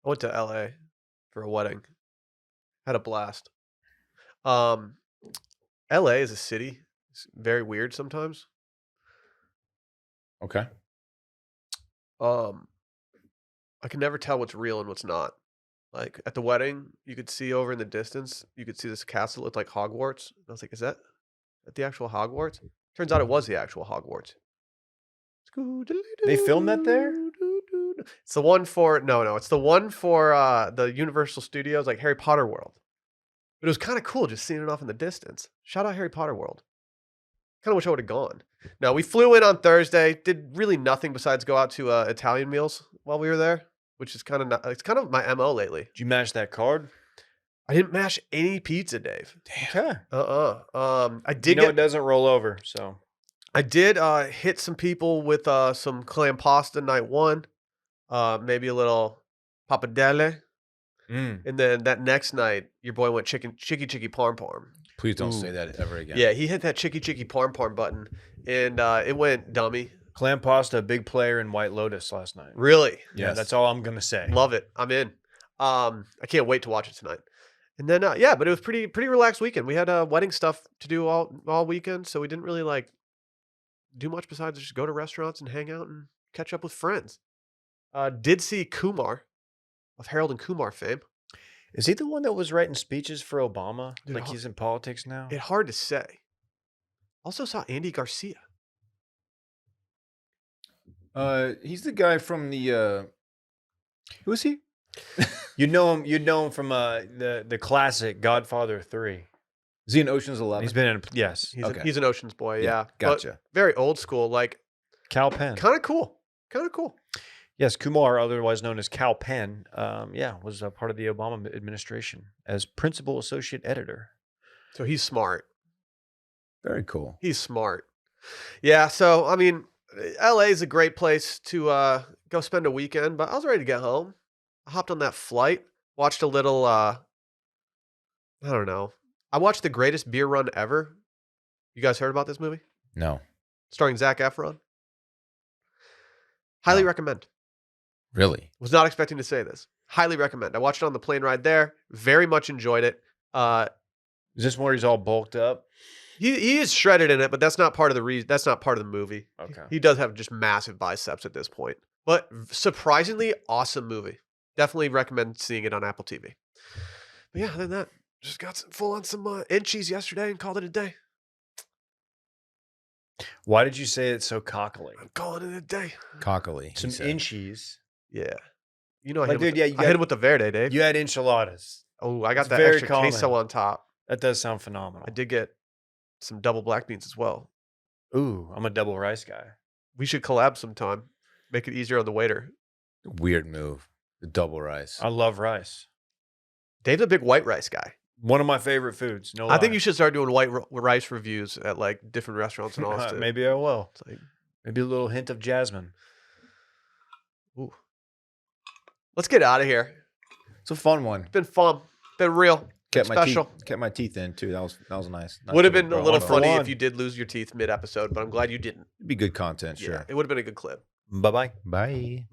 I went to LA for a wedding. Had a blast. LA is a city. It's very weird sometimes. Okay. I can never tell what's real and what's not. Like at the wedding, you could see over in the distance, you could see this castle that looked like Hogwarts. I was like, is that the actual Hogwarts? Turns out it was the actual Hogwarts. They filmed that there? It's the one for no, it's the one for the Universal Studios, like Harry Potter World. But it was kind of cool just seeing it off in the distance. Shout out Harry Potter World. Kind of wish I would have gone. No, we flew in on Thursday. Did really nothing besides go out to Italian meals while we were there, which is kind of it's kind of my MO lately. Did you mash that card? I didn't mash any pizza, Dave. Okay. I did You know it doesn't roll over, so. I did hit some people with some clam pasta night one, maybe a little pappardelle, and then that next night your boy went chicky parm parm. Please don't Ooh. say that ever again. Yeah, he hit that chicky parm parm button, and it went dummy. Clam pasta, a big player in White Lotus last night. Really, Yeah, Yes. that's all I'm gonna say. love it. I'm in. I can't wait to watch it tonight. And then yeah, but it was pretty relaxed weekend. We had wedding stuff to do all weekend, so we didn't really like do much besides just go to restaurants and hang out and catch up with friends. Did see Kumar of Harold and Kumar fame. Is he the one that was writing speeches for Obama? Dude, Like he's in politics now? It's hard to say. Also saw Andy Garcia. He's the guy from the who is he? You'd know him from the classic Godfather 3. Is he in Ocean's 11? He's been in, yes. He's an Oceans boy, yeah. But Gotcha. very old school, like Cal Penn. kind of cool. Kind of cool. Yes, Kumar, otherwise known as Cal Penn, was a part of the Obama administration as principal associate editor. So he's smart. Very cool. He's smart. Yeah, so I mean, LA is a great place to go spend a weekend, but I was ready to get home. I hopped on that flight, watched a little I don't know. I watched The Greatest Beer Run Ever. You guys heard about this movie? No. Starring Zac Efron. Highly No. recommend. Really? Was not expecting to say this. Highly recommend. I watched it on the plane ride there. Very much enjoyed it. Is this where he's all bulked up? He is shredded in it, but that's not part of the reason. That's not part of the movie. Okay. He does have just massive biceps at this point. But surprisingly awesome movie. Definitely recommend seeing it on Apple TV. But yeah, other than that, just got full on some inchies yesterday and called it a day. Why did you say it so cockily? I'm calling it a day. Cockily. he Some said. inchies. Yeah. You know, I Like, hit, dude, yeah, you I hit him with the Verde, Dave. You had enchiladas. Oh, I got It's that very extra queso common. on top. That does sound phenomenal. I did get some double black beans as well. Ooh, I'm a double rice guy. We should collab sometime. Make it easier on the waiter. Weird move. The double rice. I love rice. Dave's a big white rice guy. One of my favorite foods. No, I think you should start doing white rice reviews at like different restaurants in should. Austin. Maybe I will. It's like, Maybe a little hint of jasmine. ooh. Let's get out of here. It's a fun one. It's been fun. Been real. Kept special. my teeth in too. That was nice. Not Would have too been a bad. little One for funny one. if you did lose your teeth mid episode, but I'm glad you didn't. It'd be good content, Yeah, sure. it would have been a good clip. Bye bye. Bye.